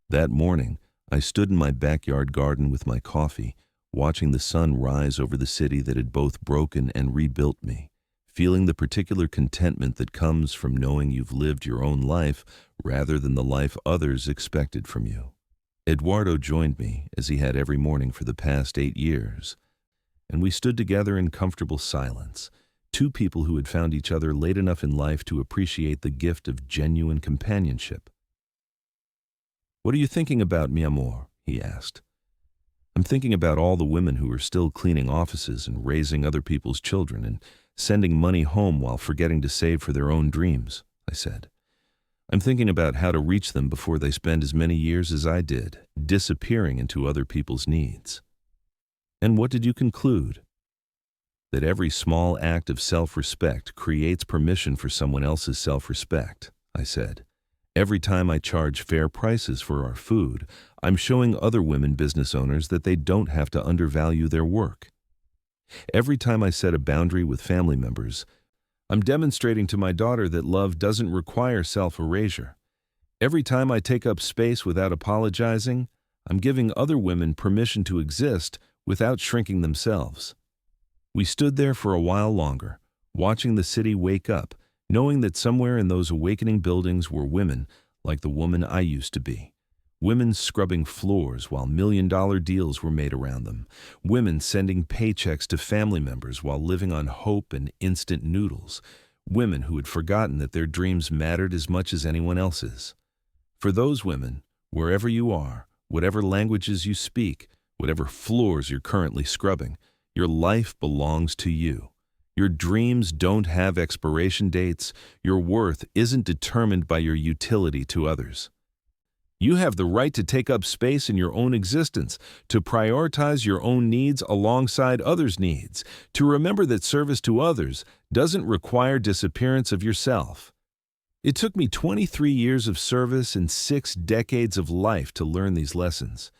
That morning, I stood in my backyard garden with my coffee, watching the sun rise over the city that had both broken and rebuilt me, feeling the particular contentment that comes from knowing you've lived your own life rather than the life others expected from you. Eduardo joined me, as he had every morning for the past 8 years, and we stood together in comfortable silence, two people who had found each other late enough in life to appreciate the gift of genuine companionship. "What are you thinking about, mi amor?" he asked. "I'm thinking about all the women who are still cleaning offices and raising other people's children and sending money home while forgetting to save for their own dreams," I said. "I'm thinking about how to reach them before they spend as many years as I did, disappearing into other people's needs." "And what did you conclude?" "That every small act of self-respect creates permission for someone else's self-respect," I said. "Every time I charge fair prices for our food, I'm showing other women business owners that they don't have to undervalue their work. Every time I set a boundary with family members, I'm demonstrating to my daughter that love doesn't require self-erasure. Every time I take up space without apologizing, I'm giving other women permission to exist without shrinking themselves." We stood there for a while longer, watching the city wake up, knowing that somewhere in those awakening buildings were women like the woman I used to be, Women scrubbing floors while million-dollar deals were made around them. Women sending paychecks to family members while living on hope and instant noodles. Women who had forgotten that their dreams mattered as much as anyone else's. For those women, wherever you are, whatever languages you speak, whatever floors you're currently scrubbing, your life belongs to you. Your dreams don't have expiration dates. Your worth isn't determined by your utility to others. You have the right to take up space in your own existence, to prioritize your own needs alongside others' needs, to remember that service to others doesn't require disappearance of yourself. It took me 23 years of service and 6 decades of life to learn these lessons.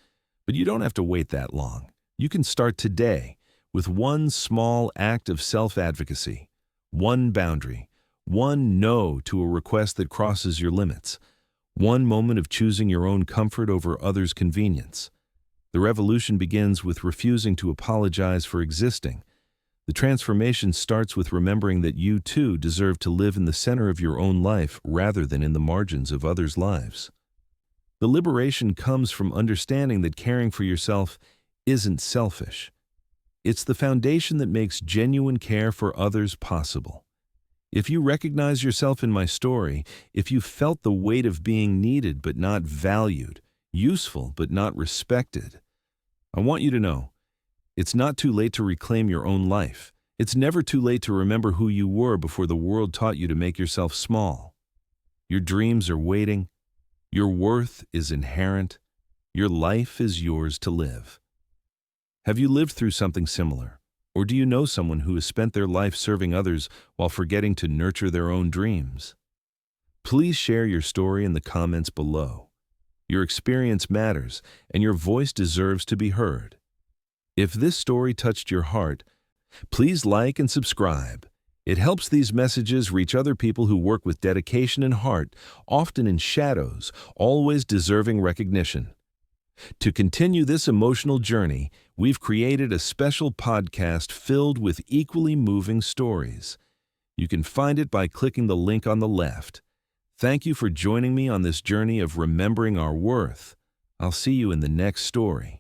But you don't have to wait that long. You can start today with one small act of self-advocacy, one boundary, one no to a request that crosses your limits, one moment of choosing your own comfort over others' convenience. The revolution begins with refusing to apologize for existing. The transformation starts with remembering that you too deserve to live in the center of your own life rather than in the margins of others' lives. The liberation comes from understanding that caring for yourself isn't selfish. It's the foundation that makes genuine care for others possible. If you recognize yourself in my story, if you felt the weight of being needed but not valued, useful but not respected, I want you to know, it's not too late to reclaim your own life. It's never too late to remember who you were before the world taught you to make yourself small. Your dreams are waiting. Your worth is inherent. Your life is yours to live. Have you lived through something similar? Or do you know someone who has spent their life serving others while forgetting to nurture their own dreams? Please share your story in the comments below. Your experience matters, and your voice deserves to be heard. If this story touched your heart, please like and subscribe. It helps these messages reach other people who work with dedication and heart, often in shadows, always deserving recognition. To continue this emotional journey, we've created a special podcast filled with equally moving stories. You can find it by clicking the link on the left. Thank you for joining me on this journey of remembering our worth. I'll see you in the next story.